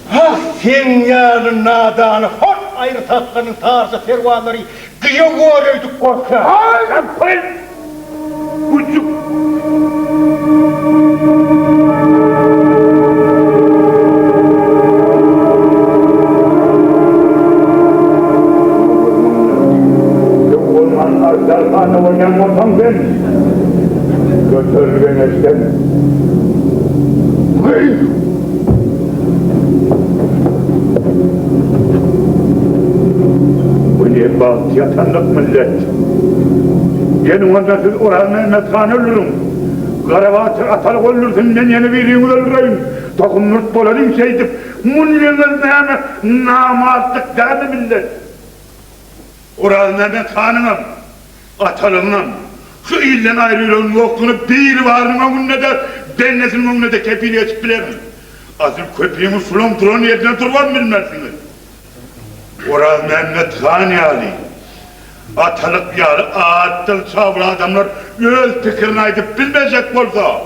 Ha sen yarın nadanı hor ayrı tatkanın tarzı fervanları kıya koyuyduk korkan. Yapmayın! Ucuk! Olman Azdarhan'a oynanmasam ben götür beni işte. Bu ne bağlı yatanlık millet? Benim ondan siz Orhan Mehmet Khan ölürüm. Karavatı atalık ölürsün, ben yeni bir yıl öldüreyim. Tokum nurt bolarım şeydip, mulleniz namatlık derdi millet. Orhan Mehmet Khan'ım, atalımım. Şu ilden ayrılığın yokluğunu bir varına önüne de, dennesinin önüne de kepili açıp bilerim. Azıl köpeğimi sulum duran yerden durmam bilmersiniz. Orhan Mehmet Khan yani. Atalık yarı ağıttıl çavru adamlar öz fikrini aydıp bilmeyecek olsa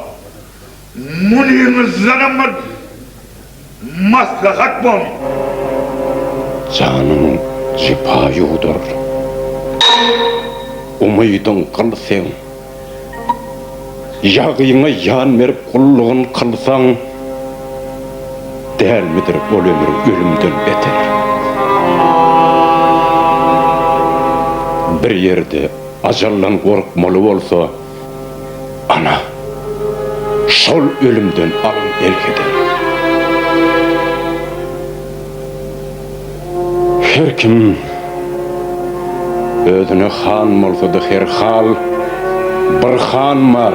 muniyiniz zanımır maslahat bol. Canın cipayudur. Umuydun kılsın. Yağıyına yan verip kulluğun kılsan değil midir o ömür ölümden beter? Bir yerde ajallan korkmalı olsa ana sol ölümden alın elkeder. Her kim özüne han bolsa da her hal bir han var.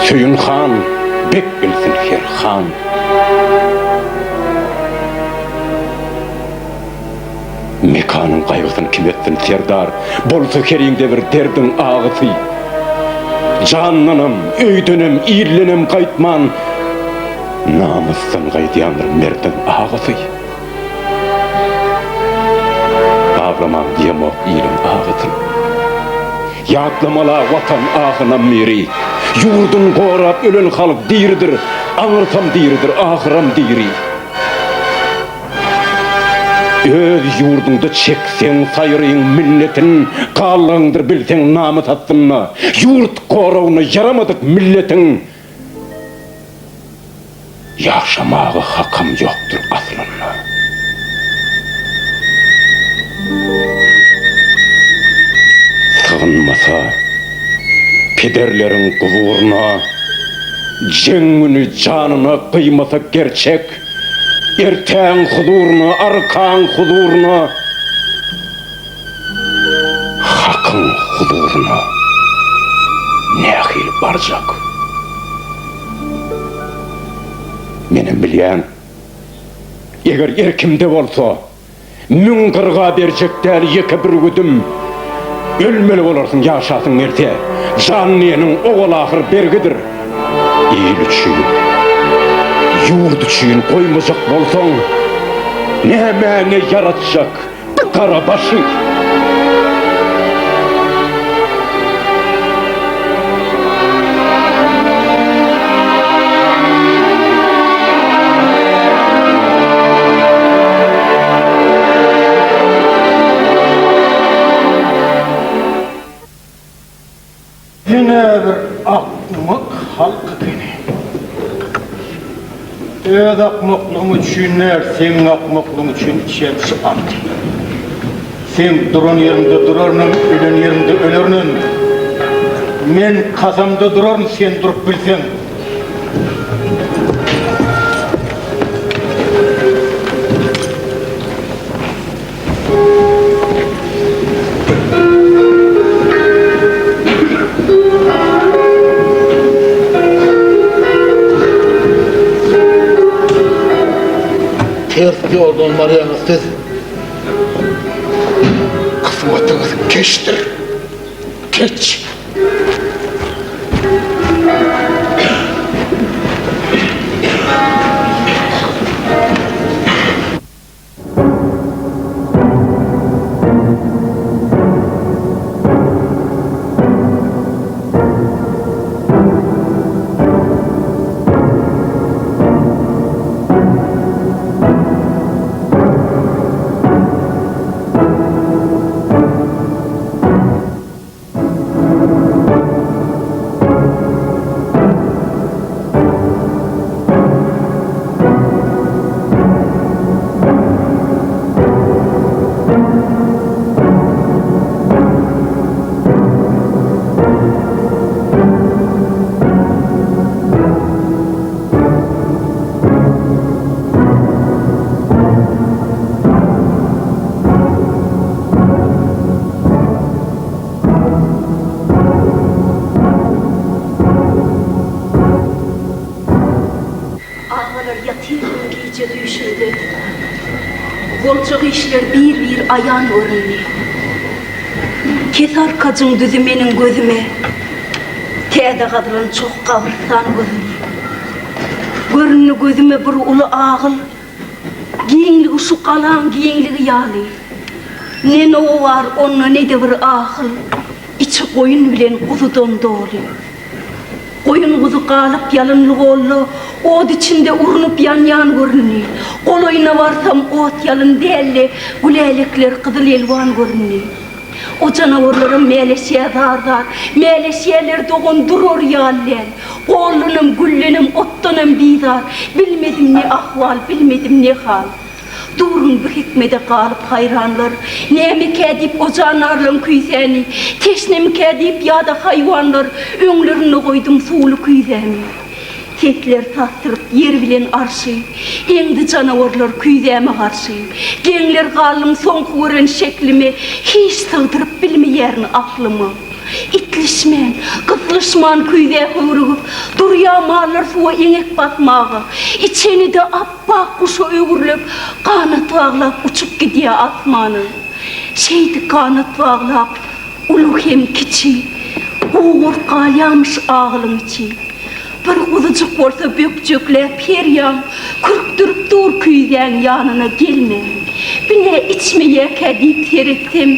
Söyün han bek bilsin her han. Mekanın kaygısını kim etsin serdar, bolsa kerinde bir derdin ağısı. Canlanım, öydünüm, iyirlenim kaytman, namussan kaydiyanır merdin ağısı. Ağlamak diyemok iyilim ağıtın. Yadlamala vatan ağına meri, yurdun korap ölen halk diridir, anırsam diridir, ahıram diri. Öz yurdunda çeksen sayırın milletin, kallandır bilsen namı tattınna. Yurt korağına yaramadık milletin. Yaşamağı hakam yoktur aslında. Sığınmasa, pederlerin kuvuruna, cengünü canına kıymasa gerçek, erten huduruna, arkan huduruna, hakın huduruna nehil barcak. Benim bilyen, eğer erkimde olsa, mün kırga bercekler yeke bir güdüm, ölmeli olarsın yaşasın erte, canliyenin oğul ahır bergidir. İyil üçün, yurt üçün koymacak bolsan, ne mene yaratacak bir kara başı. Yine bir akmak halkı beni. Öz akmaklığım için senin akmaklığın için içerisi attı. Sen duran yerinde durarın, ölen yerinde ölürün. Men kazamda durarım, sen durup bilsen. Ters yoldan varyanız siz kısmetiniz geçtir, geç. iyice düşündü. Bolcak işler bir ayan görünüyor. Kesar kacın düzümenin gözüme, Täze gadylan çok gabırsan görünüyor. Görünü gözüme bir ulu ağıl, giýinligi şu kalan giýinligi ýaly. Ne o var onunla ne de bir ahıl, içi koyun bilen kuzudan dolu. Koyun kuzu kalıp yalınlı gollu, ot içinde urunup yan görünüyor. Koloyuna varsam ot yalın değerli, güleylikler kızıl elvan görünüyor. O canavarların meleşeye zar, meleşeyeler doğun durur yallen. Kollunum, güllünüm, ottanım bizar, bilmedim ne ahval, bilmedim ne hal. Durun bu hikmede kalıp hayranlar, nemi kedip o canarlın küyseni, teşnemi kedip ya da hayvanlar, öňlerini koydum suulu küyseni. Ketler tattırıp yer bilen arşı, endi canavarlar küyseme karşı, genler kalım son kuren şeklimi, hiç sığdırıp bilmeyerini aklımı. İtlişmen, kızlışman küyde hıvrıgıp, duryamarlar suwa eňek batmağı, içeni de appak kuşu öwürlep, kanat bağlap uçup gidiyor asmanı. Şeydi kanat bağlap, ulu hem kiçi, uğur kalyamış ağlın içi. Bir kuzucuk bolsa bökçöklep heryan, kürktürüp dur küyden yanına gelme. Bine içmeye kedip teretsem,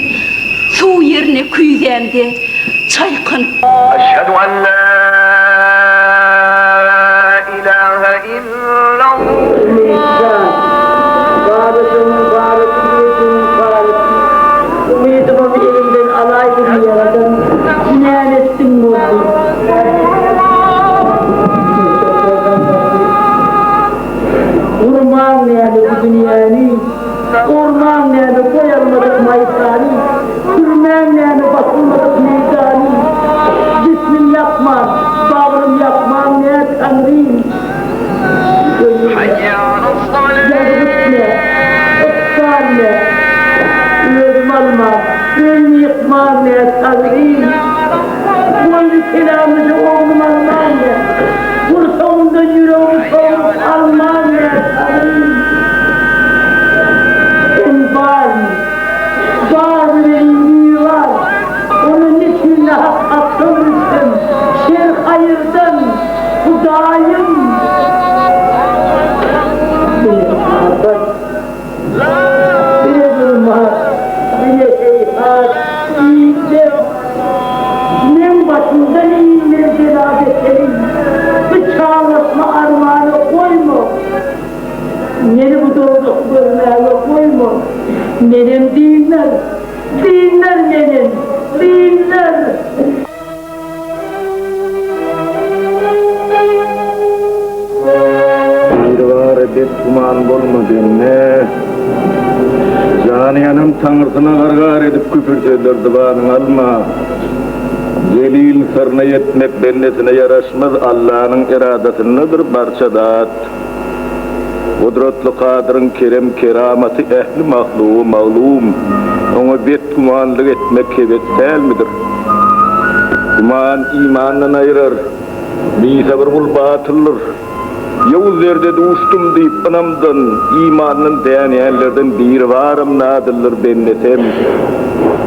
su yerine küydende çaykan. Eşhedü en la ilahe illallah. Umidimi elimden alaydın yaradan, cinan ettim mutlu. Urman nerede bu dünyanı, orman nerede koyalmadık mayısani, sürmem nerede basılmadık meydanı, cismim yapmam, sabrım yapmam ne tanrıyım. Yazılık ne, ıssal ne, ürüm almam, ürüm yıkmam ne tanrıyım. Boynu selamıcı oğlum almam ne, kursağımda yüreğim soğuk almam ne tanrıyım. Sen var mı? Var mı benim var? Onun için hak attırmıştım. Şer hayırdan Hudayım. Bile durmaz, bile heyhat, iyice. Men başımdan iyiyim cenabetlerim. Bıçağlatma armağanı koyma. Neni bu doğduk görmeye koyma. Nenem dinler, nenem, dinler. Bir var edip kuman bolmadı ne? Caniyanım tanrısına gargar edip küpürseler divanın alma. Zelil sırna yetmek bennesine yaraşmaz Allah'ın iradasındadır barçadat. Kudretli kadırın kerem keramati ehli mahluğu mağlum. Ona bet kumanlık etmek kebet sel midir? Kuman imandan ayırır. Misa bir kul batılır. Yavuzlerde duştum deyip anamdan, imanın deneyenlerden bir varım nadılır bennesem.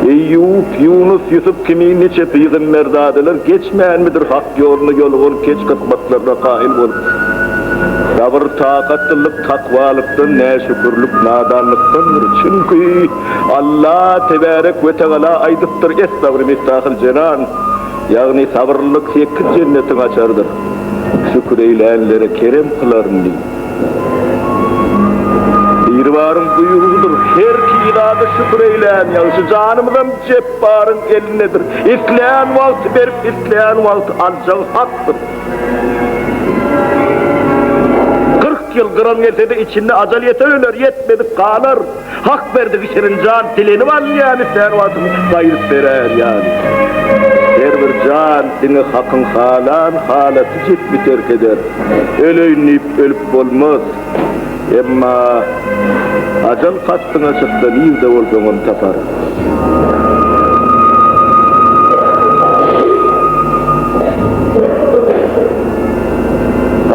Eyyub, Yunus, Yusuf kimi nice peygamberdadılar, geçmeyen midir hak yolunu yolu ol, geç kısmetlerine kail ol. Sabır taqatlılık, takvalıktan, ne şükürlük, nadanlıktandır. Çünkü Allah tebarek ve teala aydıptır, es sabrı miftahıl cenan. Yani sabırlılık 8 cennetin açardır. Şükür eyleyenlere kerem kılarını. Bir varın buyurudur, her kilada şükür eyleyen, yalnız canımdan cebbarın elinedir. İsleyen vakti verip, isleyen vakti ancak haktır. 40 yıl gram yetse de içinde acaliyete öler, yetmedik kalar. Hak verdik işinin can dileni var yani, sen vakti gayret verer yani. Her bir can seni hakkın halan, halatı ciddi terk eder. Öleynip ölüp olmaz. Emma acal kattına çıksa nizde olsan onu tapar.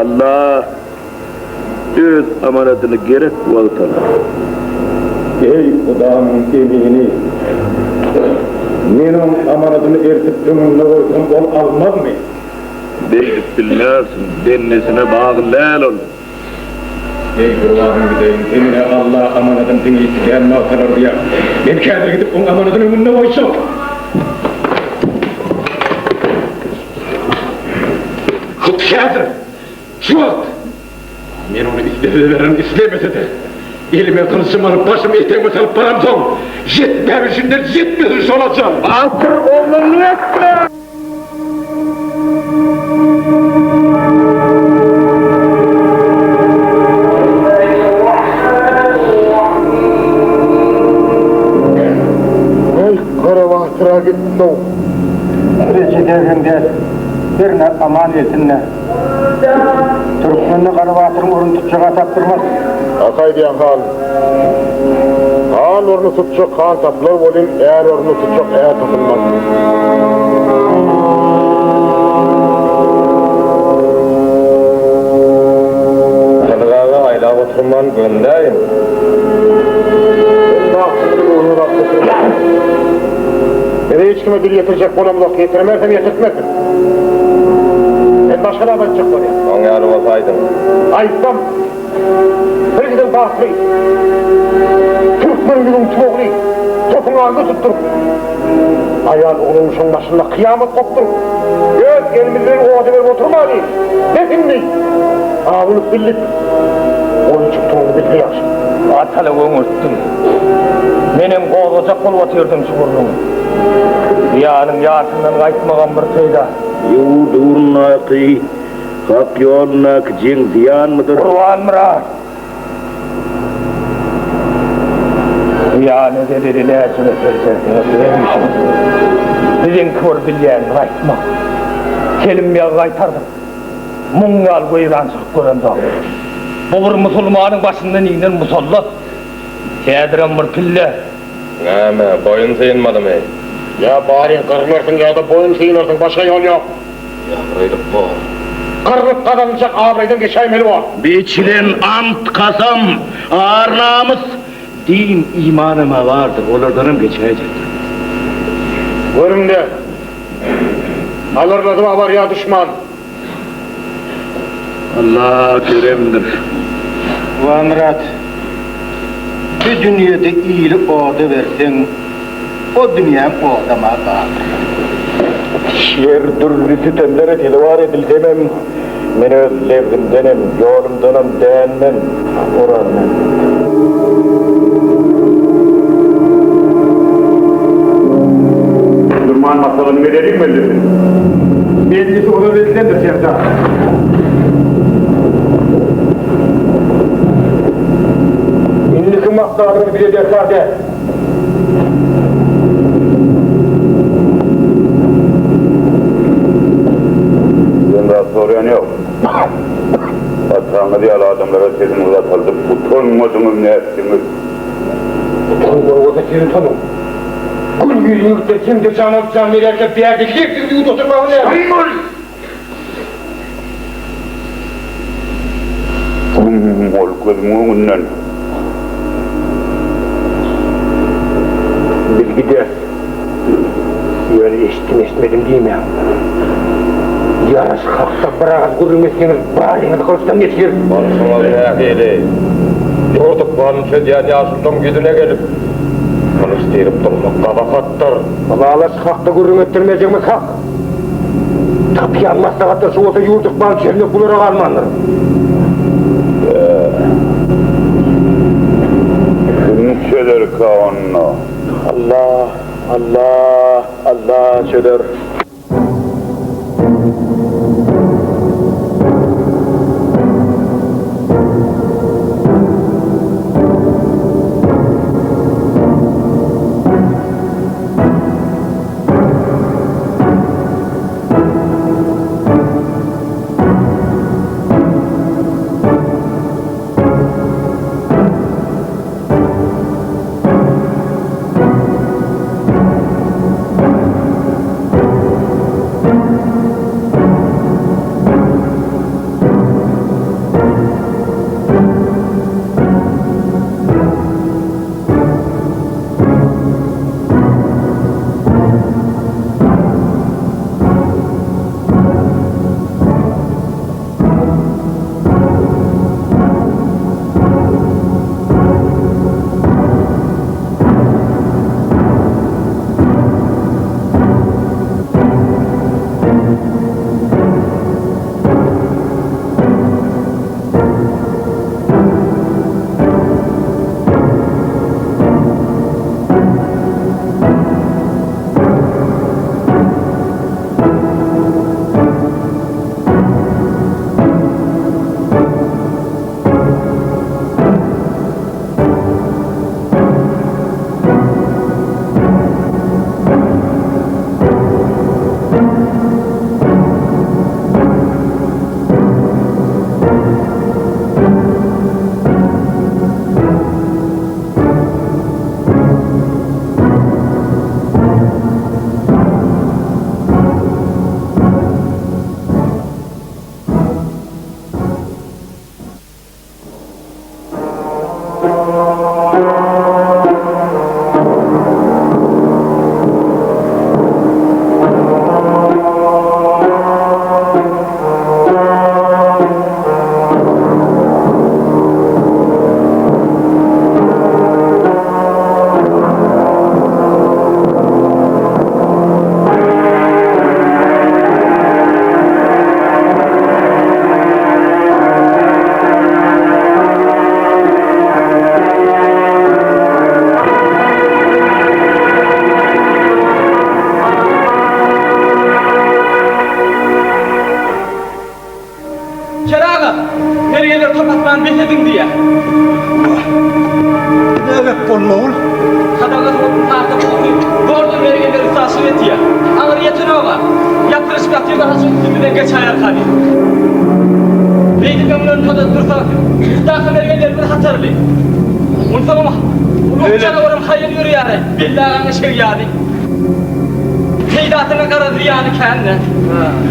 Allah öz amanatını gerek valtalar. Ey Kudamın emini, menin amanatını ertip önüne koysam ol almaz mı? Deyip bilmezsin, dennesine bağlı lal ol. Ey Kurban'ın gideyim, emine Allah amanatını dinleyip gelme atalar diye. Ben kendim gidip onun amanatını önüne koysam. Kutkadır, şu at. Men onu istedilerin istemese de, elime kılıçım alıp başımı eteğime salıp param son. Yetmemişinden yetmemiş olacağım. Altır oğlunu etme! Karavatır'a gittim. Reçedeğinde birine aman yetinle. Türkmenli karavatırın orunu tutacak taktırmaz. Akay diyen hal. Han orunu tutacak han tapılır olayım, eğer orunu tutacak eğer tapılmaz. Tanıgağa ayla oturman göndeyim. Eve hiç kime dil yetirecek bolamlık getiremezsem yetirtmezdim. Ben başka da yapacak var ya. Onu yarı olsaydın. Ayıptam. Bir gidin bahseyim. Türkmen yılın tuğuğunu topun ağzı tuttur. Ayağın oğlumuşun başında kıyamet koptur. Göz gelmizden o adamı oturma Ali. Desin mi? Ağılıp billik. Onu çıktığını bildi yaşım. Atalı ömürttüm. Menem qoğulacak bolup atıyordum çukurluğumu. Diyarın yartından kaytmagan bir teyda. Yurdurun akı, hak yoluna kıcın ziyan mıdır? Kurban Murat. Yani dedi ne söylemişim. Bizim kıvır bilyen kaytma. Kelimeye kaytardım. Mungal koyudan çıkıp göründü. Bu bir musulmanın başından inen musallat. Tediren bir pille. Näme, boyun sıyınmadı mı? Ya bari kırılırsın ya da boyun sıyılırsın, başka yol yok. Yahraylık bu. Kırılıp kazanacak ağrıydan geçeymeli var. Biçilen ant kasam, ağır namus, din imanıma vardır, olardanım geçecek. Görün de, alırladım var ya düşman. Allah keremdir. Murat, bir dünyada iyilik oğda versen, o dünya o adama kalır. Şiir türlü sitemlere tilvar edilsemem, men öz levzimdenem, yolumdanam beğenmem, oranmam. Durman masalını verelim mi öldürdün? Bendisi onu verilendir Sevda. İnlikin maksadını bilecek sade. Daha soruyan yok. Patrağını diye adamlara sesini uzatıldı. Utanmadınız ne ettiniz? Utanmadınız seni tanım. Gül yüzünükte kimdir canım can verirken bir yerde hepsini yut oturmamı ne? Sayın ol gözümün önünden. Bilgide öyle eşitmedim değil mi? Yarış kalksa bırakız görülmesiniz, bağırınız kılıçtan geçir. Barışıma bir ehli. Yorduk bağının çödeyen yaşından güdüne gelip. Kılıç deyip durmak kabahattır. Allah'la hakta görün ettirmeyeceğimiz hak. Tabi yanmazsa hatta şu olsa yurduk bağın çeline bulara kalmandır. Kimseler kavanna. Allah, Allah, Allah çöder.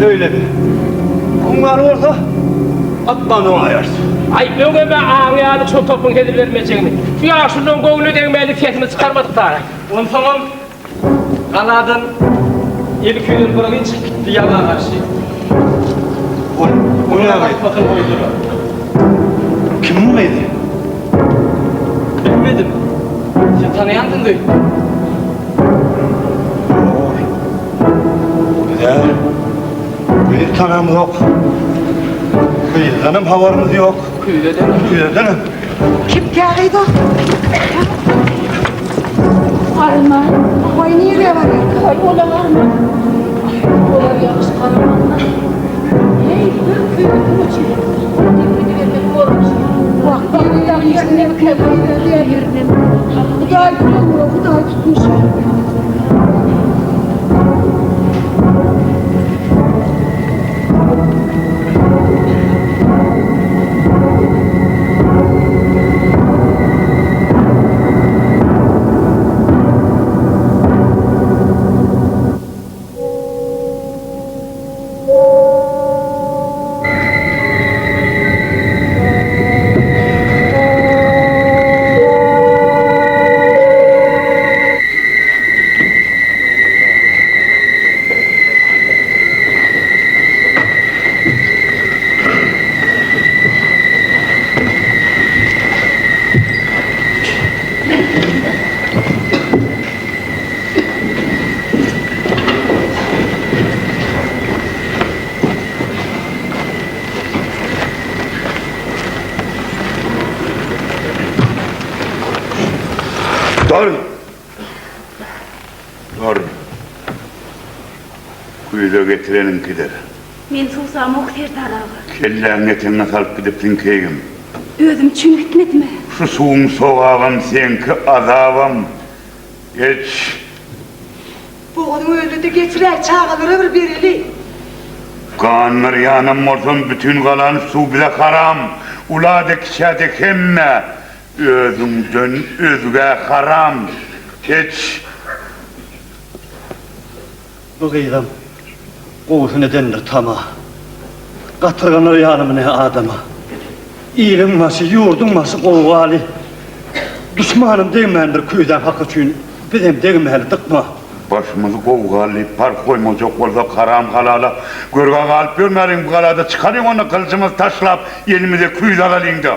Öyle mi? Onlar orada atlanı ayarsın. Ay ögeme ağayalı çok topun kedir vermeyeceğini. Şu yaşından kovunu değmeli fiyatını çıkarmadık daha. On zaman kanadın ilk köyün bırakın çık gitti yana karşı. O ne abi? Bakın koydular. Kim mıydı? Bilmedim. Sen tanıyandın değil. Güzel. Bir tanım yok. Kıyıdanım havarımız yok. Kıyıdanım. Kim geldi? Arma. Vay nereye var ya? Ay ola var mı? Ola yağış karamanla. Hey bir köyü uçuyor. Bak bir yerine kebabı yerine. Bu da gidiyor, bu da gitmiş. Doğru. Kuyuda getireninkidir. Men susam Muhtar tarafı. Kelleğin etine salıp gidip dinkeyim. Özüm çün gitmedimi? Şu suğun soğağım senki azabım. Geç. Boğdun öyle de getirer çağılır bir eli. Kanlar yanım olsun bütün kalan su bile haram. Uladık şadık hemme. Özümden özge haram. Geç. Bu kıyıdan koğusu nedendir tama. Katırganır yanım ne adama. İyilim ması, yurdun ması kovali. Düşmanım değmendir köyden hak için. Bizim değmeli tıkma. Başımızı kovgalı, par koyma çok olsa haram halala. Görga kalıp görmeyin bu kalada çıkarın onu kılıcımız taşlap elimize kuyuz alalıydı.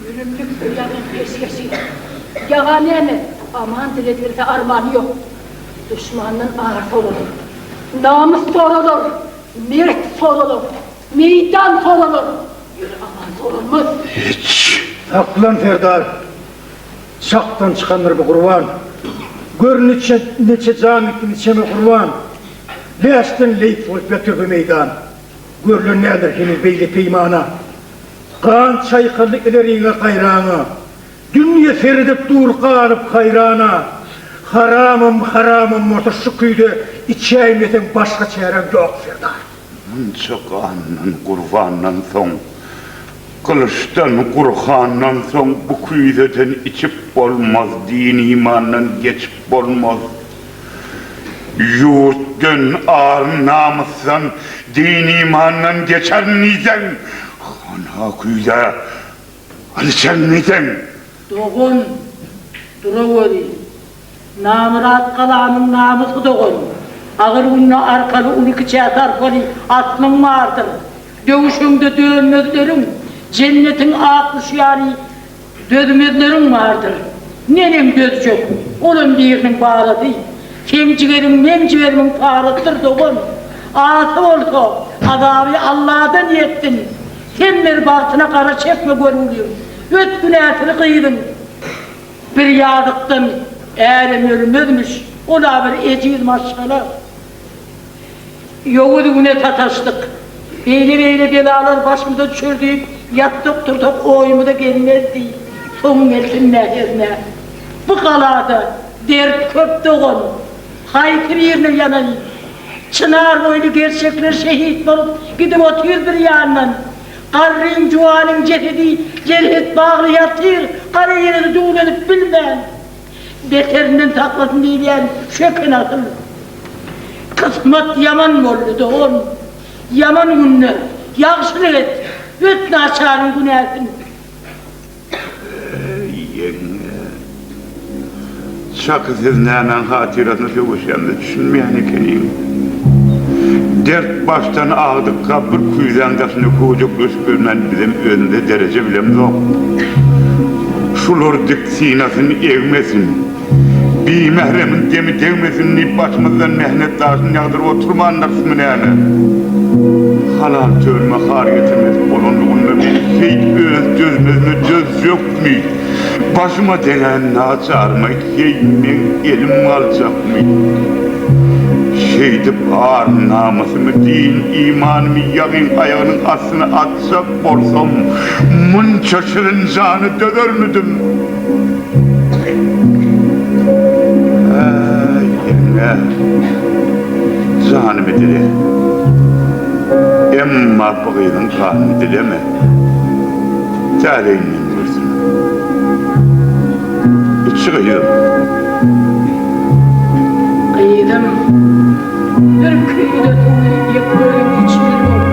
Yürümlük dünyanın peşkeşi. Yalan mi? Aman diledirse armağanı yok. Düşmanın ağır sorulur. Namus sorulur. Mirt sorulur. Meydan sorulur. Yürü aman sorulmaz. Hiç. Aklan Ferdar. Şaktan çıkanlar bu kurban. Gör neçe camikin içeme kurban. Leşten leyt olup götürdü meydan. Görülür nedir henüz beyli peymana. Kan çaykalı ilerine kayrana. Dünya feridip dur kalıp hayrana. Haramım haramım orta şu köyde içeymetin başka çarem yok Ferdar. Çıkanın kurbandan son. Kılıçtan kurhandan son bu kuyudeten içip olmaz, din imandan geçip olmaz. Yurttan ağır namusdan, din imandan geçer niden? Ana kuyuda, alışan niden? Doğun, duraveri. Namırat kalanın namusu doğun. Ağır unna arkalı 12 çatar koli aslın vardır. Dövüşünde dövmezlerin, cennetin akmış yani dövmezlerin vardır. Nenem dövecek, onun birinin bağladı. Memciğerimin parıttır doğun. Ağası olsa, adabı Allah'dan yettin. Senler bahtına kara çekme görülüyor. Öt günahını kıydın. Bir yağdıktan eğerim ölmezmiş. Ola bir eciz maşallah. Yoğudu güne tataştık. Beyle belalar başımıza çördük. Yattık durduk oyumu da gelmezdi. Son gelsin nehrine. Bu kalada dert köp doğun. Haykır yerine yanayım. Çınar boylu gerçekler şehit olup gidip otuyor bir yandan. Karrın cuanın cesedi cerhet bağlı yatır. Kara yerini doğulanıp bilmem. Beterinden taklasın diyen şöken atıl. Kısmet yaman mı oldu doğun? Yaman günler, yakışır et. Ötne açarın günahsın. Yenge. Çakısız nemen hatirasını sevuşandı düşünmeyen ekeniyim. Dert baştan ağdıkka bir kuyzandasını kucukluş görmen bizim önünde derece bilem yok. Şulur dik sinasını evmesin. Bir mehremin demi devmesin deyip başımızdan mehnet dağısını yağdırıp oturmanlarsın mı yani? Halal törme har getirmez bulunduğunda bir şey gözmezine göz yok mu? Başıma denen naçar mı? Ben elim alacak mı? Şeydi bağır namusunu, din, imanımı yağın ayağının aslını atsak borsam, mınçaşırın canı döner müdüm? Yenge, canımı dile. Emma bıgıydın kanını dileme. Taleyinin görsün. Çıkayım. Kıydım. Bir kıyıda tuğlayıp yapıyorum içim oldu.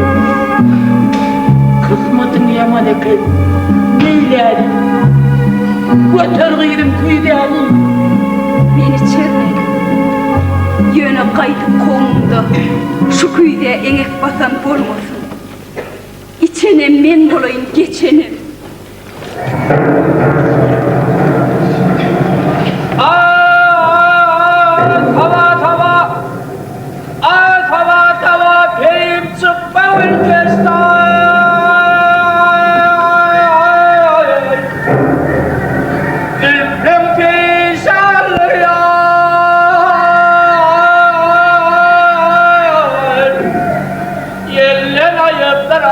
Kısmetin yaman eken. Neyledi? Götür kıydım kıydı. Beni çermeyin. Yöne kaydıp kolumda. Şu köyde enek basan bolmasın. İçene men bolayın geçene. Tava peyim çıkma ülkestan. Dilrim pişalıyor. Yellen ayıplar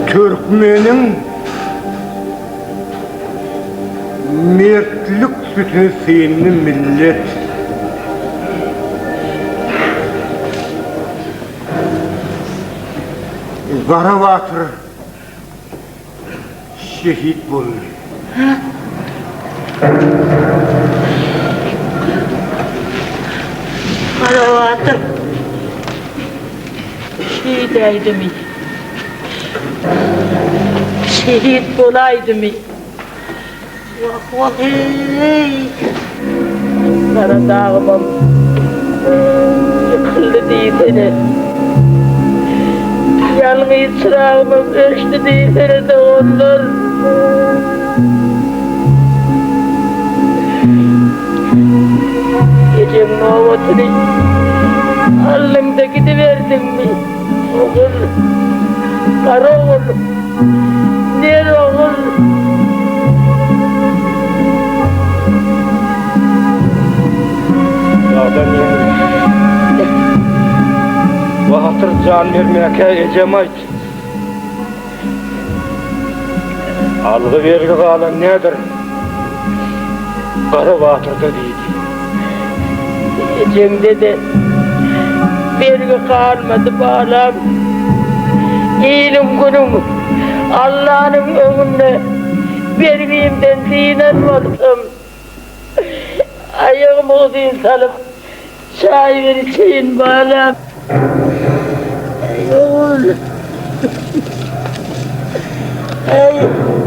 Türkmenin mertlik sütünü seyinli millet Garavatır şehit bulur. Garavatır şehideydi mi? Şehit bulaydı mı? Vah vah hey! Kara dağımım yıkıldı değilsene. Yalnız çırağımım ölçtü değilsene de onlar. Gecenin ovatını alnımda gidiverdim mi? Oğul, kara oğul, nere oğul? Bahtır can vermeye ecemait. Algı vergi kalan nedir? Kara Bahtır'da değil. Ecemde de vergi kalmadı bağlam. İyilim günüm Allah'ın önünde vergiyimden dinlenmadım. Ayağımı uzun salıp çay vereceğin bağlam. Ay oğlum. Ay.